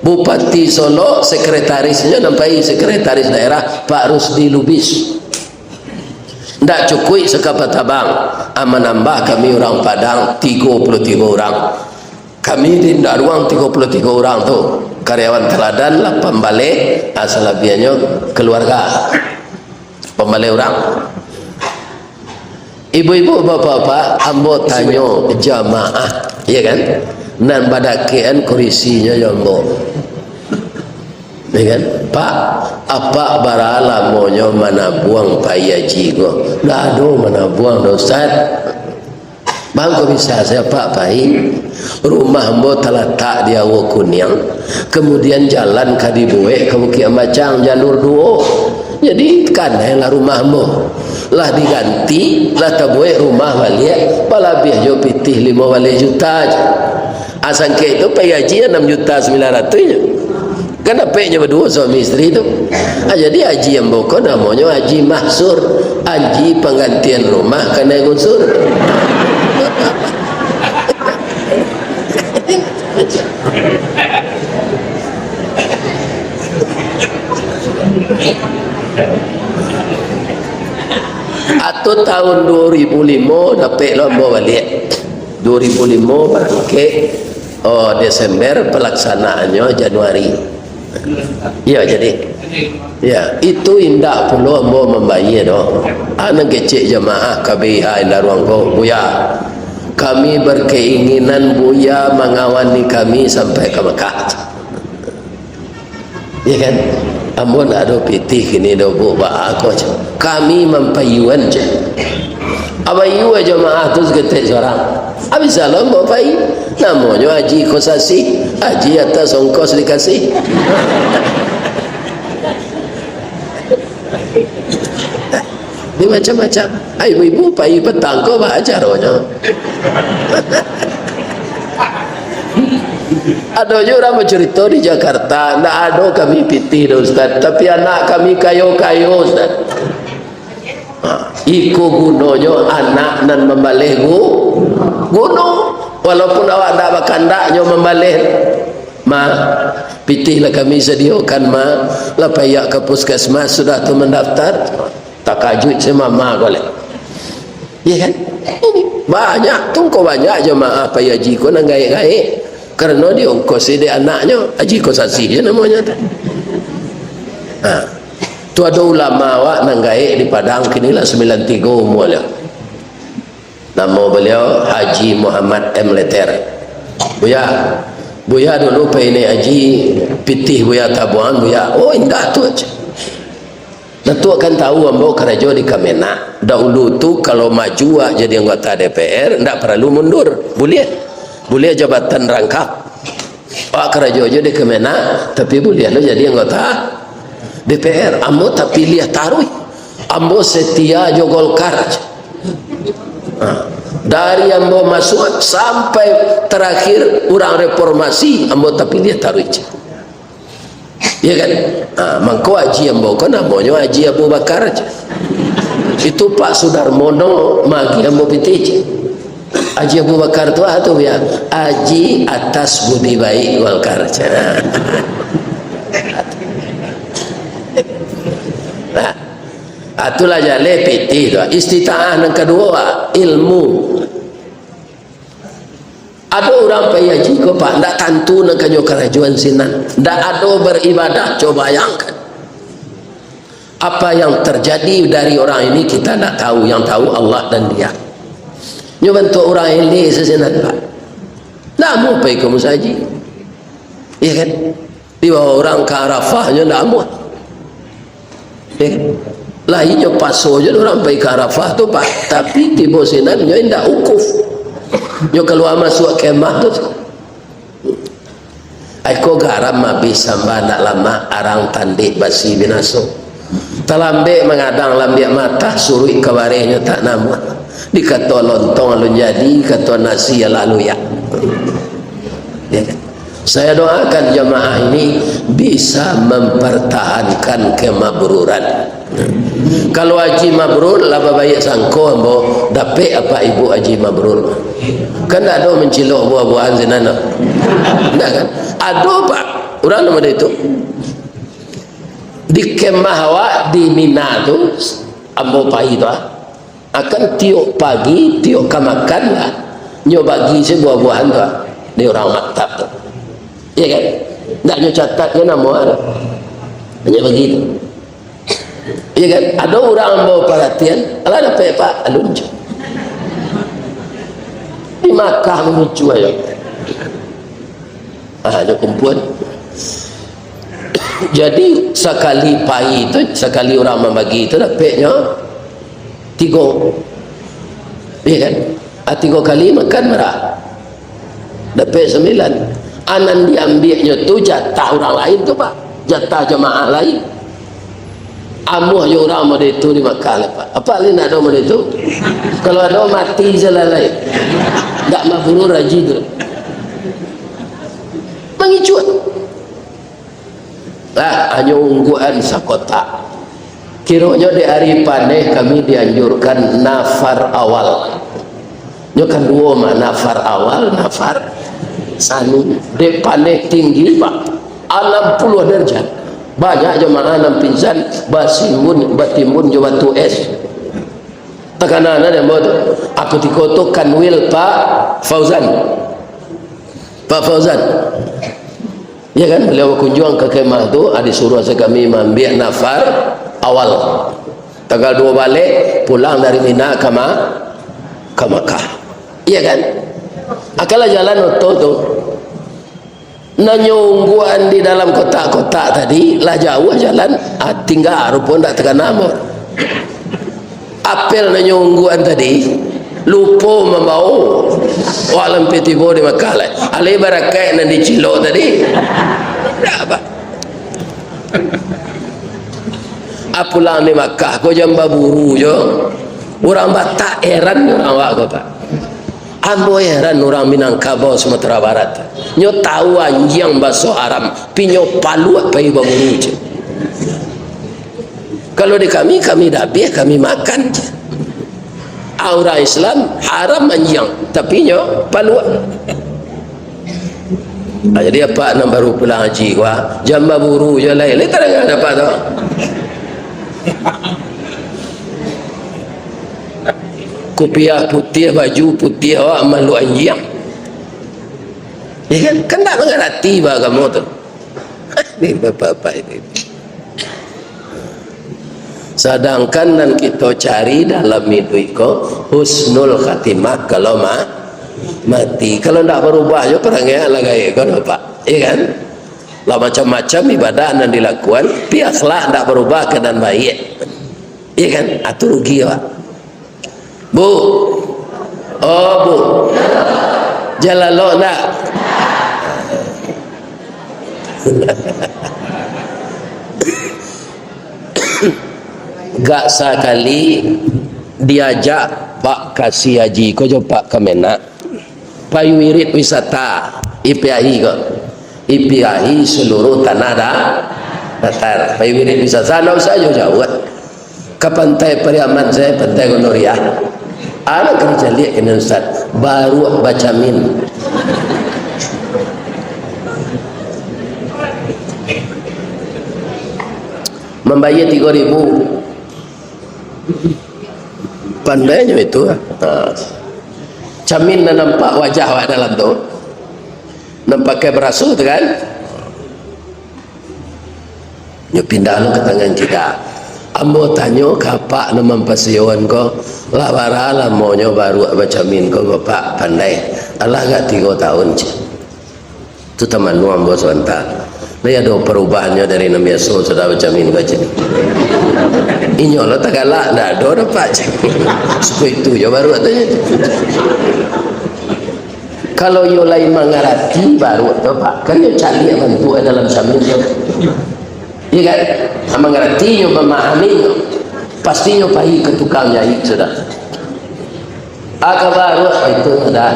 Bupati Solo sekretarisnya nampai sekretaris daerah Pak Rusdi Lubis. Tidak cukup sekapat abang. Menambah kami orang Padang 33 orang. Kami di ruang 33 orang tu karyawan teladan lah pembalik asalabiannya keluarga pembalik orang. Ibu-ibu bapak-bapak ambo tanya jamaah ya kan nan badakian kurisinya ambo ya kan pak apa barala monyo mana buang payaji go dah do mana buang do Ustaz bang kok bisa saya pak pai rumah ambo terletak di Awo Kunyang kemudian jalan Kadibuwe ke Bukit Macang jalur duo jadi kan lah rumah ambo lah diganti lah tabuwe rumah balik palabih jo pitih 5 juta aja asangke itu payaji 6.900.000 nya kan dapatnya berdua suami istri itu. Jadi haji yang boko namanya haji mahsur, haji penggantian rumah kena gusur. Atau tahun 2005 dapat lomba balik 2005 bangke Desember pelaksanaannya Januari. Ya jadi ya itu indah pulau mau membayar doh anak kecil jemaah KBH indah ruang go buya kami berkeinginan buya mengawani kami sampai ke Mekah ya kan Amun ada pitih kini dah buat aku aja. Kami mempayuan je. Abayu jemaah tu seketik seorang. Habis salam bawa pai. Namanya Haji Kosasi. Haji atas ongkos dikasih. Ini macam-macam. Ibu-ibu pai petang kau baca rohnya. Ada juga orang bercerita di Jakarta, tak ada kami pitih Ustaz, tapi anak kami kayo-kayo Ustaz. Iku gunanya anak nan membalih gunung, walaupun awak tak bakandaknya membalih. Pitihlah kami sediakan lah payah ke puskesmas sudah tu mendaftar. Tak kajut sama golek. Ya kan? Ini banyak tu kau banyak jemaah payah jiko nang gaik-gaik. Kerana dia ongkos dia anaknya Haji Kosasi je namanya tu. Tu ada ulama awak nang gaik di Padang kini lah 93 umur dia. Nama beliau Haji Muhammad M. Leter. Buya dulu ini Haji pitih buya tabuan buya. Oh indah tu aja. Datuk akan tahu ambo kerja di Kemenak. Dahulu tu kalau maju jadi anggota DPR ndak perlu mundur. Boleh jabatan rangkap. Pak kerja aja di Kemenak, tapi boleh lo jadi anggota DPR. Ambo tak pilih taruh. Ambo setia jo Golkar. Dari ambo masuk sampai terakhir orang reformasi, ambo tak pilih taruh. Ya kan? Mangko Haji ambo kan namanya Haji Abu Bakar aja. Itu Pak Sudarmono magi ambo pitih. Haji Abu Bakar tu ya Haji atas budi baik Golkar. Nah, itulah jale pitih tu. Istitaah yang kedua ilmu. Ada orang payah jiko pak ndak tantu nak kanyo kerajuan sinan. Ndak ada beribadah. Coba bayangkan. Apa yang terjadi dari orang ini kita tak tahu. Yang tahu Allah dan dia. Nyo bentuk orang ini sesenat pak. Nak mau pergi ke Musaji. Ya kan? Di bawah orang ke Arafah nyo nak mau. Ya kan? Lahirnya paso je orang pergi ke Arafah tu pak. Tapi di bawah sinan nyo ndak ukuf. Nyo keluar masuk kemah tu. Aku garam habis sambah nak lama arang tandik basi binaso. Talambe mengadang lambiak mata surui kabarenya tak namun. Dikata lontong lalu jadi, kata nasi lalu ya. Ya kan? Saya doakan jemaah ini bisa mempertahankan kemabruran. Kalau haji mabrur, laba baik sangko ambo dapat apa ibu haji mabrur. Kan tak ada mencilok buah-buahan zinana. Tak kan? Ada pak orang nama dia itu. Di kemah awak di Mina tu ambo pai tu akan tiuk pagi tiuk kamakan lah nyo bagi si buah-buahan tu di orang maktab tu. Ya kan? Tak nyo catat ke nama ada. Hanya begitu. Ya kan? Ada orang ambo perhatian, ala dapat pak alun je. Di Makkah menuju ayo. Ada kumpulan. Jadi sekali pai itu, sekali orang membagi itu dapatnya 3. Ya kan? 3 kali makan merah. Dapat 9. Anan diambilnya tu jatah orang lain tu pak. Jatah jemaah lain. Amuh je orang mau itu dimakan pak. Apa lain nak ada mau itu? Kalau ada mati je lah lain. Tak mabrur haji tu. Mengicut. Hanya ungguan sakota. Kiranya di hari paneh kami dianjurkan nafar awal. Ini kan 2 mah, nafar awal, nafar sani. Di paneh tinggi pak 60 derajat. Banyak jemaah nam pinsan basimun batimun coba tu es. Tekanan ada mau aku dikotok kanwil Pak Fauzan. Pak Fauzan. Ya kan, beliau kunjung ke kemah tu, disuruh kami ambil nafar awal. Tanggal 2 balik, pulang dari Mina ke Makkah. Iya kan? Akalah jalan oto tu. nanyungguan di dalam kotak-kotak tadi lah jauh jalan, tinggal pun tak tekan nama apel nanyungguan tadi lupa membawa walam petibo di Makkah lah alai barakai nan dicilok tadi apa apulang di Makkah ko jamba buru jo orang Batak heran orang awak kota ambo heran orang Minangkabau Sumatera Barat nyo tahu anjing baso haram pinyo palu apa ibu buru je kalau di kami dah kami makan je orang Islam haram anjing tapi nyo palu jadi apa nak baru pulang haji gua jamba buru je lain tak ada apa tu kopiah putih baju putih awak malu anjing ya kan tak mengerti bah kamu tu ini bapak-bapak ini sedangkan nan kita cari dalam hidup itu husnul khatimah kalau mati kalau tak berubah je perangnya lagi kan bapak ya kan lah macam-macam ibadah yang dilakukan pi akhlak tak berubah ke dan baik ya kan atau rugi pak bu oh bu jalan lo nak gak sekali diajak pak kasih haji ko jo pak Kemenak payu wirid wisata IPAI ko IPAI seluruh tanah datar payu wirid wisata nak usah jauh-jauh ke pantai Pariaman saya pantai Gonoria anak kerja lihat ini Ustaz baru baca min membayar 3.000 pandainya itu camin na nampak wajah awak dalam tu nampak pakai berasu tu kan nyo pindah lu ke tangan kita ambo tanyo kapak nama pasion ko labara lamonyo baru baca min ko bapak pandai Allah gak 3 tahun je tu teman lu ambo sebentar dia ada perubahannya dari nama Yesus sudah baca min ko je inyo lo tak galak dah ada dapat je seperti itu je baru katanya kalau yo lain mengerti baru tu pak kan yo cari bantu dalam samin tu iya kan mengerti yo memahami pasti yo pergi ke tukang jahit sudah agak baru itu sudah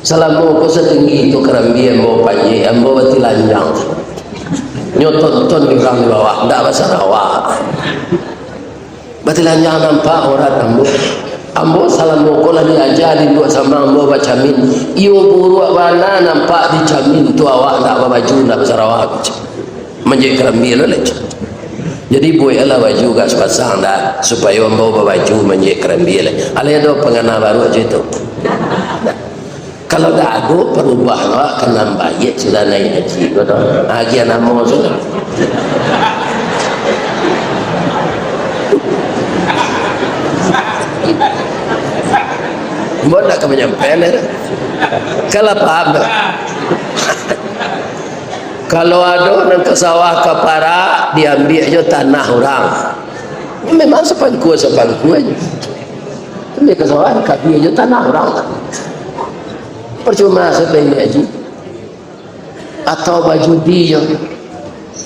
selama ko setinggi itu kerambi ambo panji ambo batilanjang nyoton-ton di belakang bawah tak bahasa rawa batilanjang nampak orang ambo salam ko lah diajarin dua sama ambo baca min iyo buru warna nampak di camin tu awak tak baju tak bahasa rawa menjadi kerambi lah jadi boy ala baju gak sepasang dah supaya ambo baju menjadi kerambi lah alih ada pengenal baru aja itu kalau dah ada perubahan akan nambah ya sudah naik haji betul haji nama sudah mohon tak menyampaikan kalau paham tak kalau ada nak ke sawah ke para diambil je tanah orang memang sepangku aja ambil ke sawah kaki je tanah orang percuma sebenarnya haji atau baju dia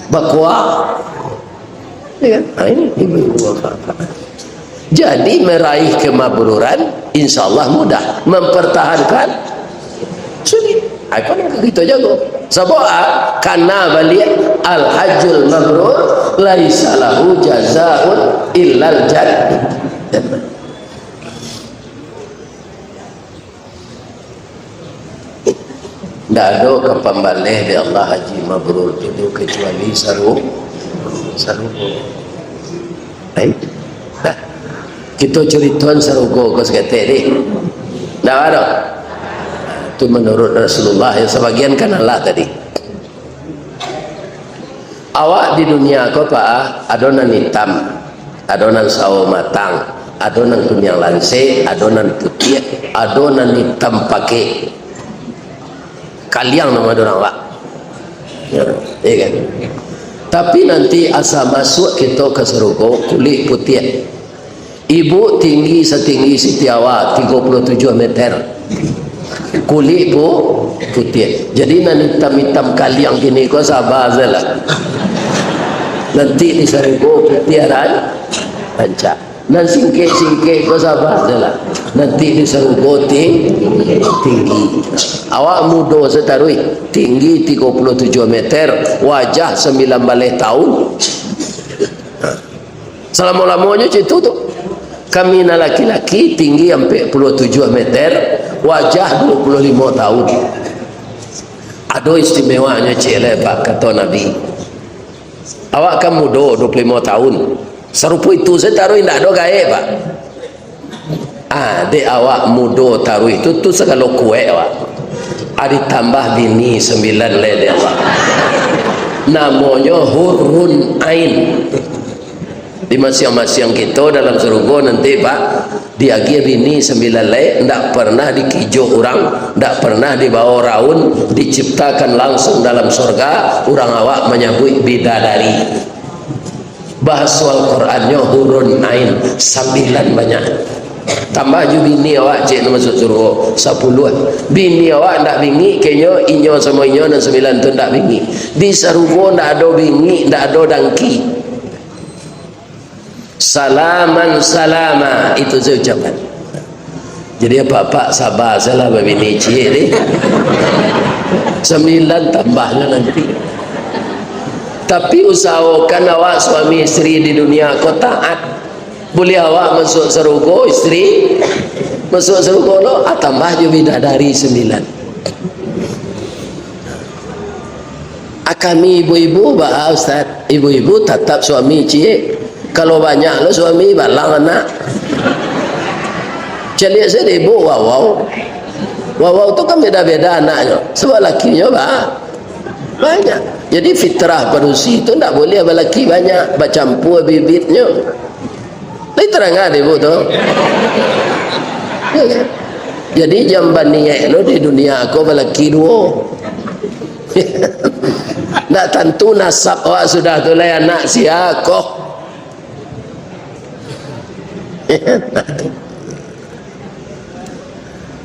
bakwa ya kan ini ibu-ibu bapak jadi meraih kemabruran insyaallah mudah mempertahankan sunnah apa yang kita jago sebab karena balik al hajjul mabrur laisa lahu jazaa'un illal jannah tidak ada kepambalih di Allah haji mabrur itu kecuali saru baik nah kita ceritakan sarugo kau sekete ni tidak ada itu menurut Rasulullah yang sebagian kan Allah tadi awak di dunia kau pak adonan hitam adonan sawo matang adonan kunyang lanse adonan putih adonan hitam pakai kaliang nama orang awak Ya kan? Tapi nanti asal masuk kita ke surga kulit putih. Ibu tinggi setinggi Siti Hawa 37 meter. Kulit putih. Jadi nanti hitam-hitam kaliang gini kau sabar saja. Nanti di surga putih dan pancak. Dan singkit-singkit kau sabar saja. Nanti di surga tinggi. Awak muda setarui tinggi 37 meter, wajah 19 tahun. Selama-lamanya itu tu. Kami laki-laki tinggi sampai 47 meter, wajah 25 tahun. Ada istimewanya cile Pak kata Nabi. Awak kan muda 25 tahun. Serupa itu saya taruh tidak ada gaya Pak. Adik awak muda taruh itu tu segala kue awak. Ada tambah bini 9 lede awak. Namanya Hurun Ain. Di masing-masing kita dalam surga nanti Pak, dia bini 9 lede, tidak pernah dikijo orang, tidak pernah dibawa raun, diciptakan langsung dalam surga. Orang awak menyebut bidadari. Bahasa Al-Qurannya Hurun Ain 9 banyak. Tambah je bini awak cik masuk surga 10. Bini awak tak bingi kayaknya inyo sama inyo dan 9 tu tak bingi. Di surga tak ada bingi, tak ada dangki. Salaman salama itu saya ucapkan. Jadi apa-apa sabar salah bini cik ni. 9 tambahnya nanti. Tapi usahakan awak suami isteri di dunia kau taat. Boleh awak masuk surga isteri masuk surga lo tambah je bidadari 9. Kami ibu-ibu bah Ustaz, ibu-ibu tetap suami cik. Kalau banyak lo suami balang anak. Celiak saya ibu wow tu kan beda-beda anaknya. Sebab lakinya bah banyak. Jadi fitrah manusia itu tak boleh lelaki banyak bercampur bibitnya. Ini terang ada ibu tu. Ya kan? Jadi jamban niat lo di dunia aku lelaki 2. Tak tentu nasab awak sudah tu lah anak siapa.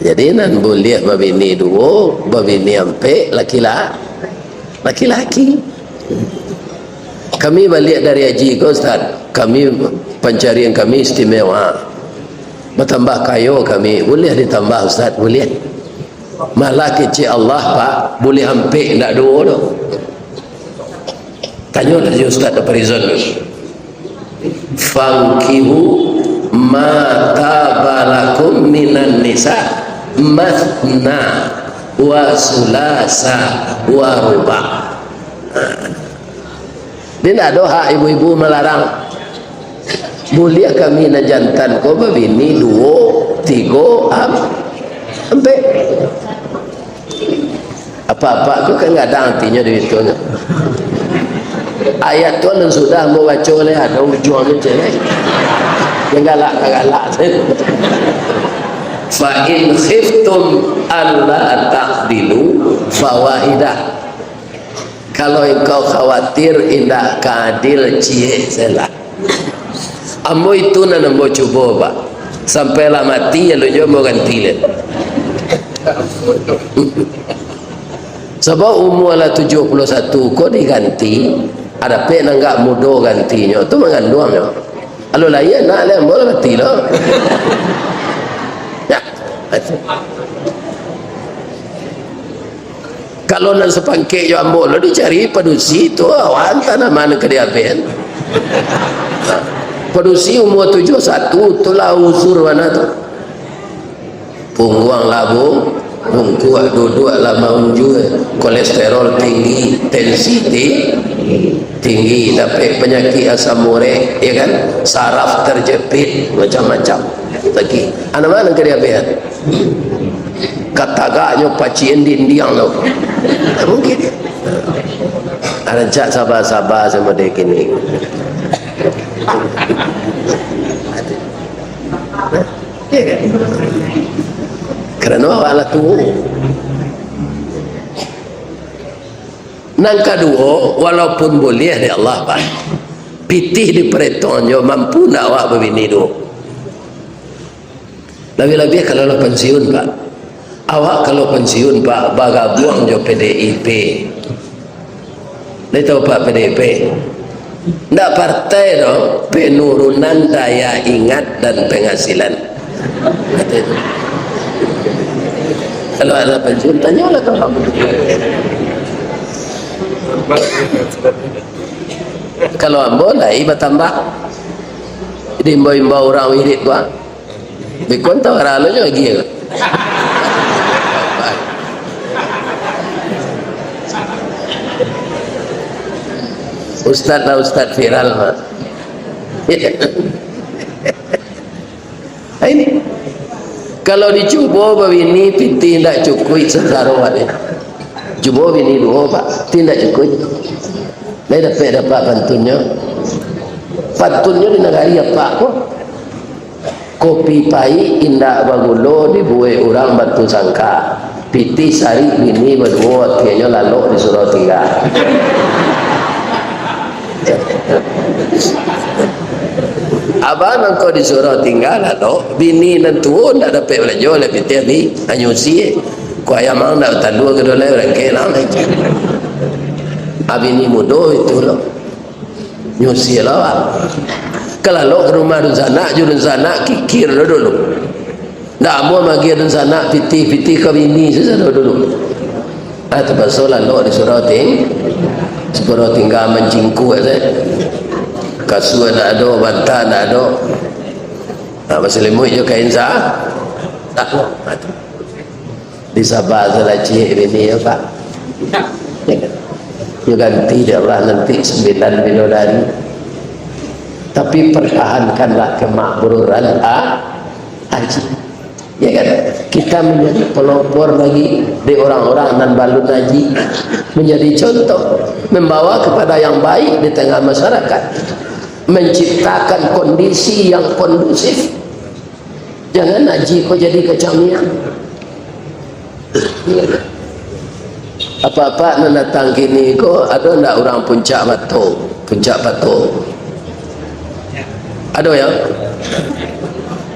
Jadi nan boleh babini 2, babini ampe laki-laki. Kami balik dari haji ke Ustaz, kami pencarian kami istimewa, bertambah kayu kami, boleh ditambah Ustaz, boleh. Malah kecil Allah Pak, boleh hampir tak 2 tu. Tanya lagi Ustaz Parizon. Fankihu ma tabalakum minan nisa mathna wa sulasa wa ruba. Dia tak ada hak ibu-ibu melarang. Boleh kami nak jantan kau berbini 2, 3, sampai apa-apa tu kan tak ada artinya di situ. Ayat tu yang sudah mau baca oleh ada ujungnya cewek yang galak-galak. Fa in khiftum alla ta'dilu fawahidah. Kalau engkau khawatir indah keadil cie salah. Ambo itu nak ambo cuba Pak. Sampailah mati lalu jo mau ganti le. Sebab umur lah 71 kau diganti, ada pe enggak muda gantinya tu mengandungnya. Kalau lain nak le mau ganti lah. Ya. Kalau nak sepangkek jo ambo lo dicari padusi tu awan tanah mana ke dia pen. Padusi umur 71 tu lah usur mana tu. Pungguang labu, bungkuak duduk lama unju, kolesterol tinggi, tensi tinggi, tapi penyakit asam urat, ya kan? Saraf terjepit macam-macam. Lagi, anak mana ke dia pen? Katagaknya pacien dindiang lo. Mungkin ada cak sabar-sabar sama dia kini. Ya kan? Kerana awak tu Nang kedua, walaupun boleh di Allah Pak, pitih di peretonyo mampu nak awak berbini tu. Lebih-lebih kalau lo pensiun Pak, awak kalau pensiun Pak bagabung jo PDIP. Dia tahu Pak PDIP? Ndak partai no, penurunan daya ingat dan penghasilan. Kata itu. Kalau ada pensiun tanyalah ke kamu. Kalau ambo lai bertambah, jadi imbau-imbau orang wirid gua, bikon tahu orang lo lagi ya. Ustaz viral mah. Ini kalau dicoba begini piti tidak cukup sekarang ni. Coba begini dua Pak, tidak cukup. Dia dapat bantunya. Bantunya di negara apa kok? Kopi pai indah bagulo dibuat orang batu sangka. Piti sari bini berdua tianya lalu disuruh tiga. Abang engkau disuruh tinggal lalu bini dan tua tak dapat belajar oleh piti abi anyusi. Kau ayam mang dah tadua kedua lagi orang kena lagi. Abi ni mudo itu loh, nyusi lah. Kalau lo ke rumah dun sana, jurun sana kikir dulu. Dah mau magi dun sana piti kau ini susah dulu. Atau pasal lo disuruh tinggal mencingku aja. Kasut nak ada, bantal nak ada. Pasal lemui je kain sah. Tak mau. Di Sabah salah cik ini ya Pak. Ya ganti dia Allah nanti 9 bidadari. Tapi pertahankanlah kemakmuran haji. Ya kan? Kita menjadi pelopor lagi di orang-orang dan balun haji, menjadi contoh, membawa kepada yang baik di tengah masyarakat, menciptakan kondisi yang kondusif. Jangan haji kau jadi kecamian. Apa-apa nak datang kini ko ada ndak orang puncak batu ada ya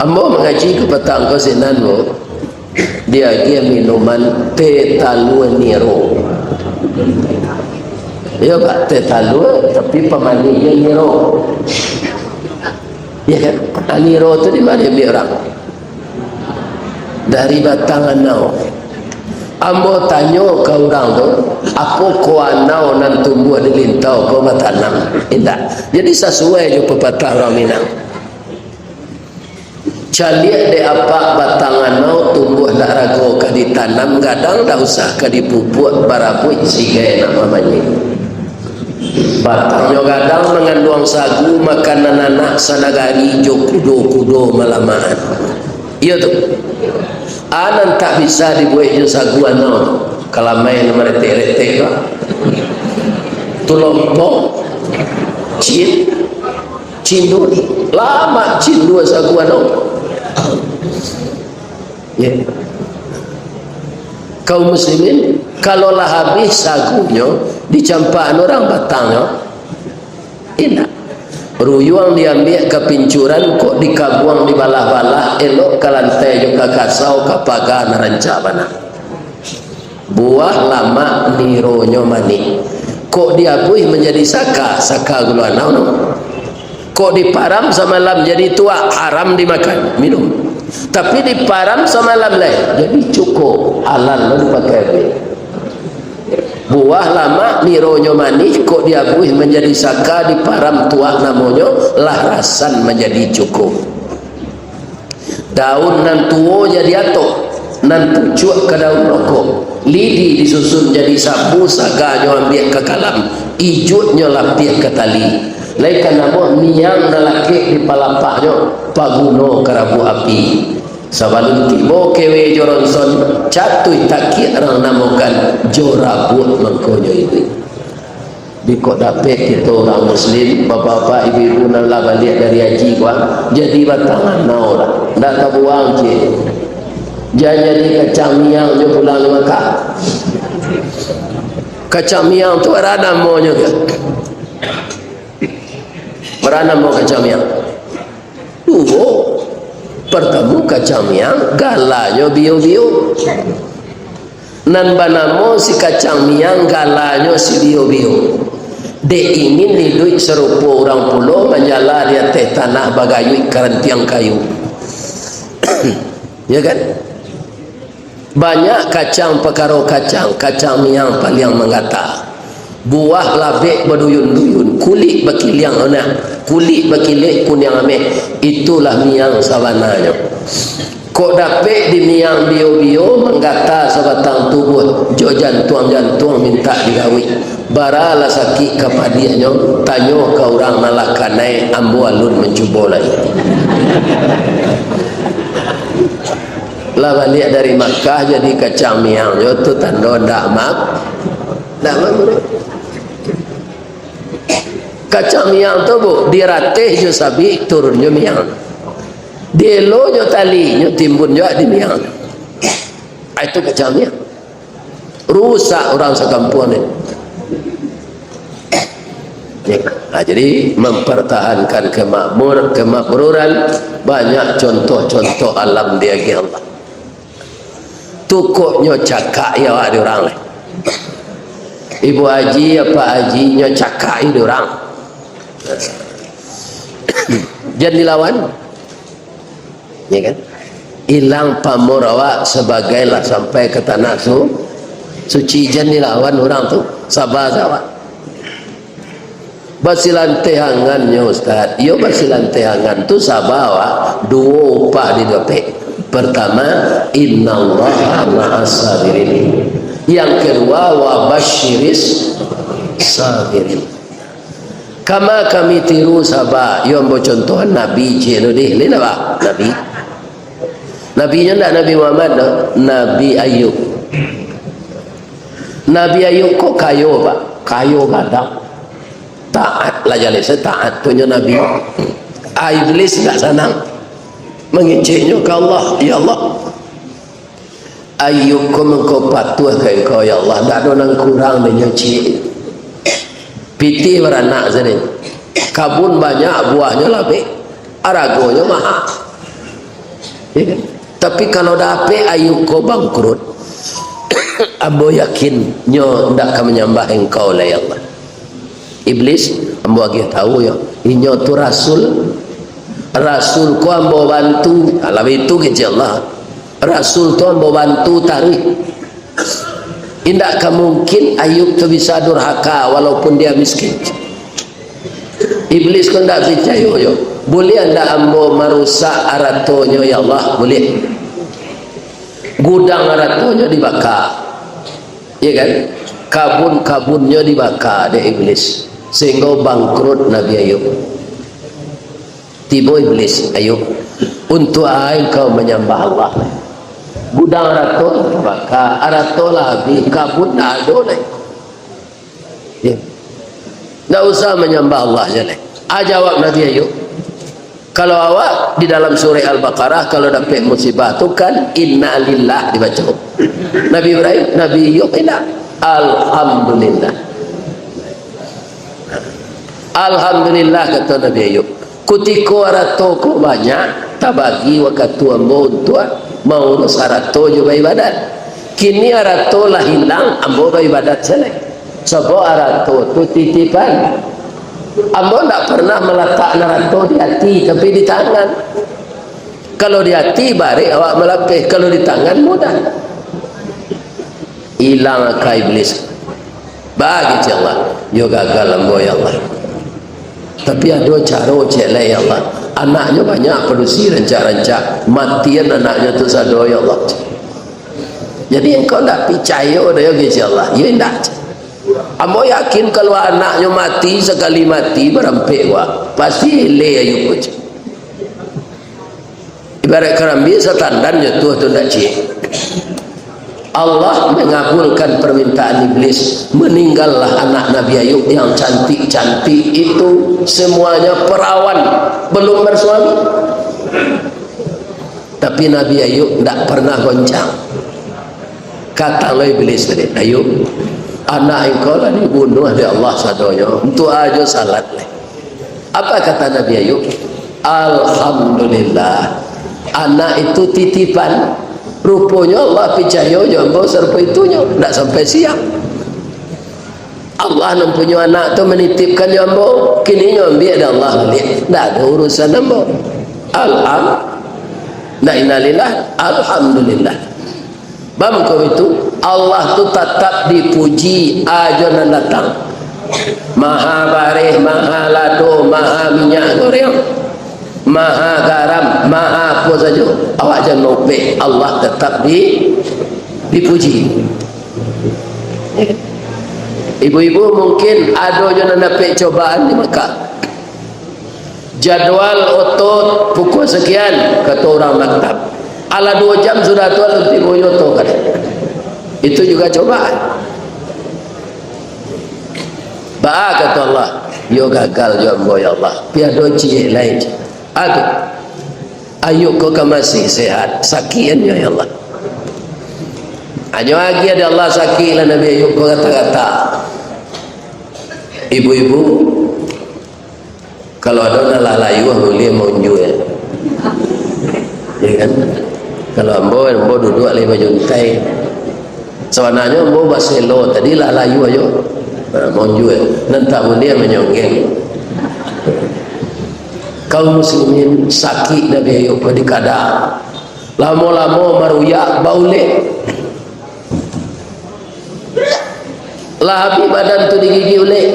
ambo mengaji ke petang ko sinan mo dia minuman teh talua niro ya Pak, teh talua tapi pemandinya niro ya kan. Niro tu di mana dia orang dari Batangan Nau. Ambo tanya ke orang tu, apa kau anau nan tumbuh di lintau kau bertanam? Tidak. Jadi sesuai je pepatah orang Minang. Caliak de apa Batangan Nau tumbuh tak ragu ke ditanam, kadang tak usah ke dipupuk barabui sigai nama banyak. Batangnya kadang mengandung sagu makanan anak sanagari jo kudo malamaan. Iya tu. Anan tak bisa dibuat je sagu anak kalau main meretek-retek lah tulompok cinduri lama cindua sagu anak ya. Kaum muslimin kalau lah habis sagunya dicampakkan orang batangnya indah ruyuang diambil ke pincuran kok dikabuang di balah-balah elok ke lantai juga kasau ke pagar nerancak mana buah lama nironyo mani kok diabuih menjadi saka gula no. Kok diparam semalam jadi tua haram dimakan minum tapi diparam semalam lain jadi cukup halal lo dipakai buah lama nironyo manis kok diabuih menjadi saka diparam tua namanya lah rasan menjadi cukup daun nan tuo jadi atok nan pucuk ke daun rokok lidi disusun jadi sapu saga nyo ambil ke kalam ijutnya lapik ke tali laikan nama miang nalaki di palapaknya paguno kerabu api sabalun tibo kewe joronson catuy takik orang namakan jorabut mengkonyo itu bikok dapet kita orang muslim bapak-bapak ibu-ibu nala balik dari haji kuang jadi Batangan Nau lah ndak tabuang je jangan jadi kacang miang je pulang Mekah Kacang miang tu berada maunya ke? Berada mau kacang miang. Pertama kacang miang galanya bio-bio. Nan banamo si kacang miang galanya si bio-bio. Dia ingin hidup serupa orang pulau menjala di atas tanah bagayu kerantiang kayu. Ya kan? Banyak kacang perkara kacang miang paling menggata. Buah labik berduyun-duyun, kulit berkiliang anak, kulit berkilik kuning ameh. Itulah miang sabananya. Kok dapat di miang bio-bio menggata sebatang tubuh, jo jantung minta digawi. Baralah sakit kapadianya, tanya ke orang malakanai ambu alun mencuba lagi. Lah balik dari Makkah jadi kacang miang yo tu tanda ndak mak. Kacang miang tu bu diratih jo sabi turunnya miang. Delo jo tali jo timbun jo di miang. Itu kacang miang. Rusak orang sekampung ni. Jadi mempertahankan kemakmuran banyak contoh-contoh alam dia Allah. Tukuknya cakak ya ada orang lain. Ibu haji apa haji nya cakak ada orang. Jangan dilawan. Ya kan? Hilang pamor awak sebagailah sampai ke tanah suci, jangan dilawan orang tu. Sabar awak. Basilantehangannya Ustaz. Yo basilantehangan tu sabar awak. Dua upah di dapat. Pertama, innallaha ma'as sabirin. Yang kedua, wa basyiris sabirin. Kama kami tiru sabar. Yo ambo contohan Nabi jelo deh. Lena ba? Nabi. Nabinya ndak Nabi Muhammad dah. Nabi Ayub. Nabi Ayub kok kayo pak? Kayo gadang. Taat lah jalan taat punya Nabi. Iblis tak senang mengiciknya ke Allah. Ya Allah, Ayub kau mengkau patuh ke engkau ya Allah, tak ada orang kurang menyuci. Piti beranak sini, kabun banyak buahnya lebih, aragonya mahal. Ya kan? Tapi kalau dapat Ayub kau bangkrut, ambo yakin nyo ndak akan menyembah engkau lah ya Allah. Iblis ambo agi tahu ya, inyo tu Rasul ko ambo bantu, alam itu ke Allah. Rasul tu ambo bantu tarik. Indak mungkin Ayub tu bisa durhaka walaupun dia miskin. Iblis ko ndak percaya yo. Boleh anda ambo merusak aratonyo ya Allah, boleh. Gudang aratonyo dibakar. Ya kan? Kabun-kabunnya dibakar oleh iblis sehingga bangkrut Nabi Ayub. Tiba iblis Ayub, untuk air kau menyembah Allah. Gudang arato dibakar, arato habis, kabun tak ada lagi. Ya. Tak usah menyembah Allah je lah. Jawab Nabi Ayub, kalau awak di dalam surah Al-Baqarah kalau dapat musibah tu kan inna lillah dibaca. Nabi Ibrahim, Nabi Ayub tidak. Alhamdulillah. Alhamdulillah kata Nabi Ayub. Kutiko arato ko banyak tabagi wakatu ambo untuk mau arato juga ibadat. Kini arato lah hilang ambo ibadat selek. Sebab arato tu titipan. Ambo tak pernah meletak arato di hati tapi di tangan. Kalau di hati balik awak melapih, kalau di tangan mudah. Hilang ke iblis. Bagi Allah, yo gagal ambo ya Allah. Tapi ada cara cela ya Allah. Anaknya banyak produksi rancak-rancak, matian anaknya tu sado ya Allah. Jadi engkau tak percaya dia ya Allah. Ya tidak. Ambo yakin kalau anaknya mati sekali mati berampek wah pasti le ayu kuc. Ibarat kerambi setandan jatuh tu nak cik. Allah mengabulkan permintaan iblis, meninggallah anak Nabi Ayub yang cantik-cantik itu semuanya perawan, belum bersuami. Tapi Nabi Ayub tidak pernah goncang. Kata Allah iblis tadi, Ayub, anak engkau lah dibunuh oleh Allah sadonyo untuk aja salat. Apa kata Nabi Ayub? Alhamdulillah, anak itu titipan. Rupanya Allah percaya jambo serba itunya tak sampai siang. Allah mempunyai anak tu menitipkan jambo, kini ambil ada Allah balik, tak ada urusan jambo. Alhamdulillah. Bangkau itu Allah tu tetap dipuji aja nan datang. Maha barih, maha lado, maha minyak goreng, maha garam, maha apa saja. Awak jangan lupa Allah tetap dipuji. Ibu-ibu mungkin ada yang dapat cobaan di Makkah. Jadual otot pukul sekian kata orang maktab. Ala 2 jam sudah tu lebih boyoto kan. Itu juga cobaan. Ba kata Allah, yo gagal jambo ya Allah. Piado cie lain. Aduh. Ayo kau masih sehat, sakian ya Allah. Hanya lagi ada Allah sakit lah Nabi Ayub kata-kata. Ibu-ibu kalau ada nak layu boleh monju ya. Ya kan? Kalau ambo duduk lagi majuntai. Sebenarnya ambo baselo tadi layu aja. Monju ya. Nanti boleh menyonggeng. Kaum muslimin sakit Nabi Ayub di kada. Lama-lama maruyak baulek. Lah habis badan tu digigit oleh.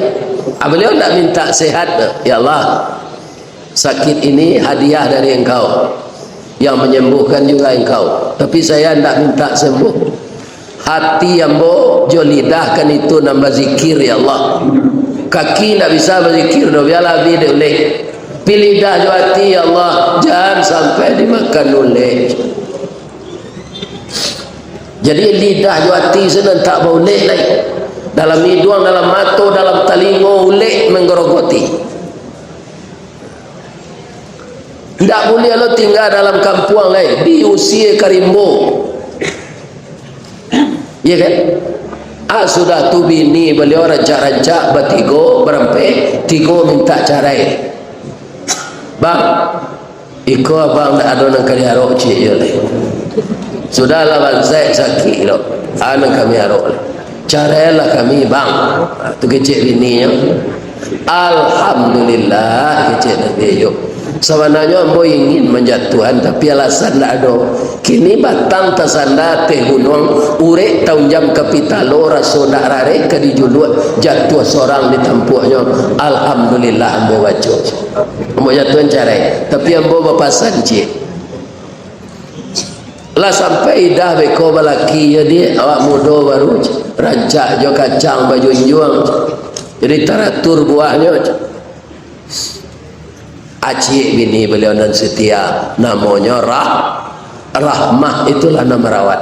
Beliau tak minta sehat. Ya Allah, sakit ini hadiah dari engkau, yang menyembuhkan juga engkau, tapi saya tak minta sembuh. Hati yang jo lidahkan itu nambah zikir ya Allah. Kaki tak bisa berzikir dah, biarlah lebih dia oleh. Pilih dah jo hati ya Allah, jangan sampai dimakan oleh. Jadi lidah jo hati senang tak boleh lagi. Dalam hidung, dalam mata, dalam telinga ulek menggerogoti. Tidak boleh lo tinggal dalam kampung lain diusir karimbo. Ya kan? Sudah tu bini beliau rancak-rancak bertiga berampe, 3 minta carai. Bang, iko abang tak ada nak kali arok cik ya leh. Sudahlah bang saya sakit lo. Anak kami arok leh. Carailah kami bang. Tu kecil bininya. Alhamdulillah kecil Nabi Ayub. Sebenarnya ambo ingin menjatuhan tapi alasan tak ada. Kini batang tersanda teh gunung urek tahun jam kapitalo raso nak rare ke dijuluk jatuh seorang di tampuknya. Alhamdulillah ambo baca. Ambo jatuhan carai. Tapi ambo berpasan cik. Lah sampai dah beko balaki jadi awak muda baru rancak jo kacang baju juang jadi teratur buahnya. Acik bini beliau nan setia namanya Rahmah, itulah nama rawat.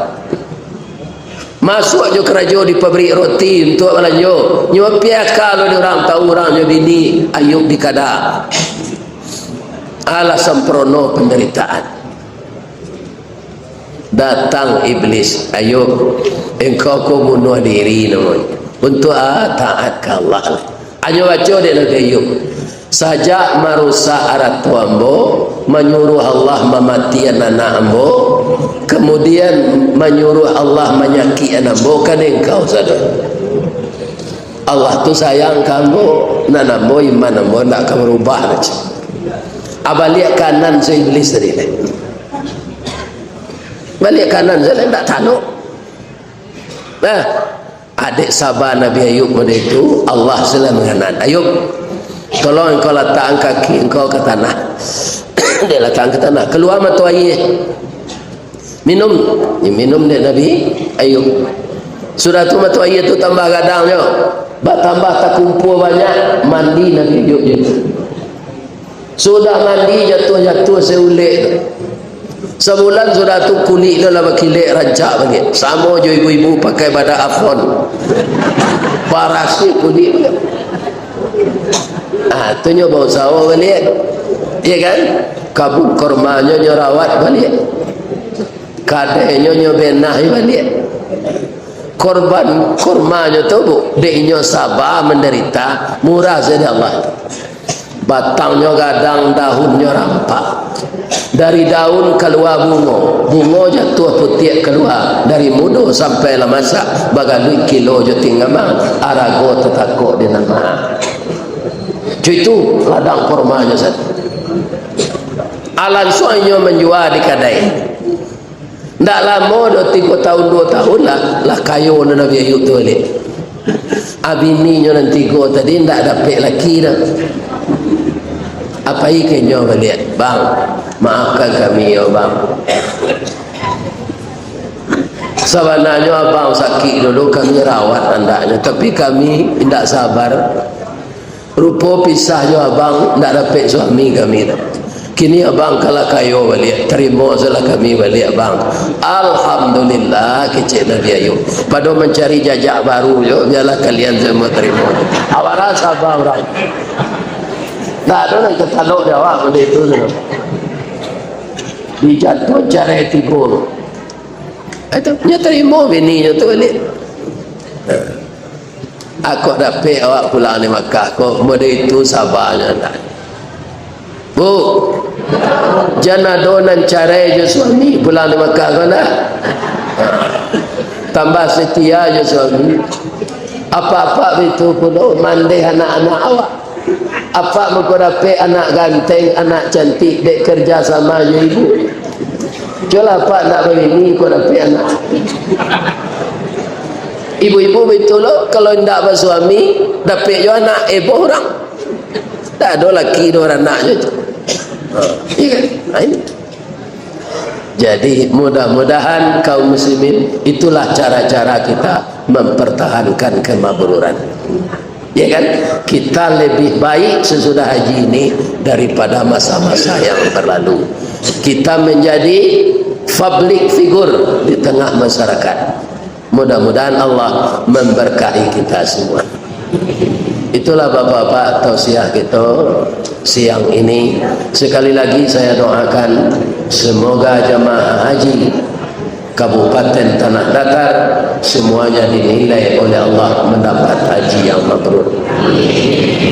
Masuk jo kerja di pabrik roti untuk belanja nyopia kalau orang tahu orangnya bini Ayub di kada ala sempurna penderitaan. Datang iblis, Ayub engkau kau bunuh diri namanya untuk taat ke Allah. Hanya baca dia Nabi Ayub sajak merusak arat ambo, menyuruh Allah mematikan anak ambo, kemudian menyuruh Allah menyakiti anak ambo, kan engkau sadar Allah tu sayang kamu nan ambo iman ambo nak kamu rubah aja. Abalik kanan si iblis tadi lah. Balik kanan saya tak tahu. Nah, adik sahabat Nabi Ayub pada itu Allah selalu menganan. Ayub, tolong engkau letakkan kaki engkau ke tanah. Dia letakkan ke tanah. Keluar mata air. Minum. Minum dia Nabi Ayub. Sudah tu mata air tu tambah gadangnya. Tambah tak kumpul banyak. Mandi Nabi Ayub je. Sudah mandi jatuh-jatuh seulek. Sebulan sudah tu kulit dia lah berkilik rancak bagi. Sama je ibu-ibu pakai badak afron. Parasi kulit bagi. Tu nyo bau sawo balik. Ya kan? Kabut kormanya nyo rawat balik. Kadenya nyo benah balik. korban kurmanya tu bu deknya sabar menderita murah saja Allah. Batangnya gadang, daunnya rampak. Dari daun keluar bunga jatuh putih keluar. Dari muda sampai lah masak bagai kilo je tinggal mang arago tetakok di nama. Itu ladang kurmanya satu. Alan suanya menjual di kedai. Tak lama dah 3 tahun 2 tahun lah kayu na Nabi Ayub tu balik. Abininya nanti go tadi tak dapat laki dah. Apa ikannya balik? Bang, maafkan kami ya bang. Sebenarnya abang sakit dulu kami rawat andaknya, tapi kami tidak sabar. Rupa pisahnya abang tidak dapat suami kami. Kini abang kalau kayu balik, terima salah kami balik abang. Alhamdulillah kecil Nabi Ayub. Pada mencari jajak baru je, biarlah kalian semua terima. Awak rasa abang orang. Tak ada nak ketaluk dia awak benda itu tu. Dijatuh cara tidur. Itu dia terima bininya tu balik. Aku dapat awak pulang di Makkah. Kau benda itu sabarnya tak. Bu, jangan adonan cara je suami pulang di Makkah kau nak. Tambah setia je suami. Apa-apa itu pun mandi anak-anak awak. Apa muka dapat anak ganteng, anak cantik, dek kerja sama je ibu. Jualah apa nak beri ni kau dapat anak. Ibu-ibu betul loh, kalau tidak bersuami, dapat je anak ibu orang. Tak ada laki dua anak je. Iya kan? Jadi mudah-mudahan kaum muslimin itulah cara-cara kita mempertahankan kemabruran. Ya kan? Kita lebih baik sesudah haji ini daripada masa-masa yang berlalu. Kita menjadi public figure di tengah masyarakat. Mudah-mudahan Allah memberkahi kita semua. Itulah bapak-bapak tausiah kita siang ini. Sekali lagi saya doakan semoga jamaah haji Kabupaten Tanah Datar semuanya dinilai oleh Allah mendapat haji yang mabrur.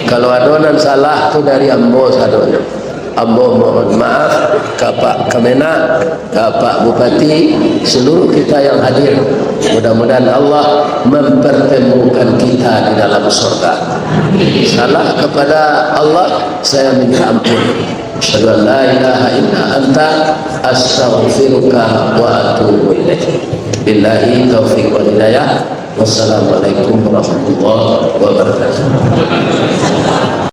Kalau adonan salah tu dari ambo sadonya. Ambo mohon maaf ke Pak Kemenak, ke Pak Bupati, seluruh kita yang hadir. Mudah-mudahan Allah mempertemukan kita di dalam surga. Salah kepada Allah saya minta ampun. Asyhadu an la ilaha illa anta astaghfiruka wa atubu ilaik. Billahi taufiq wal hidayah. Wassalamualaikum warahmatullahi wabarakatuh.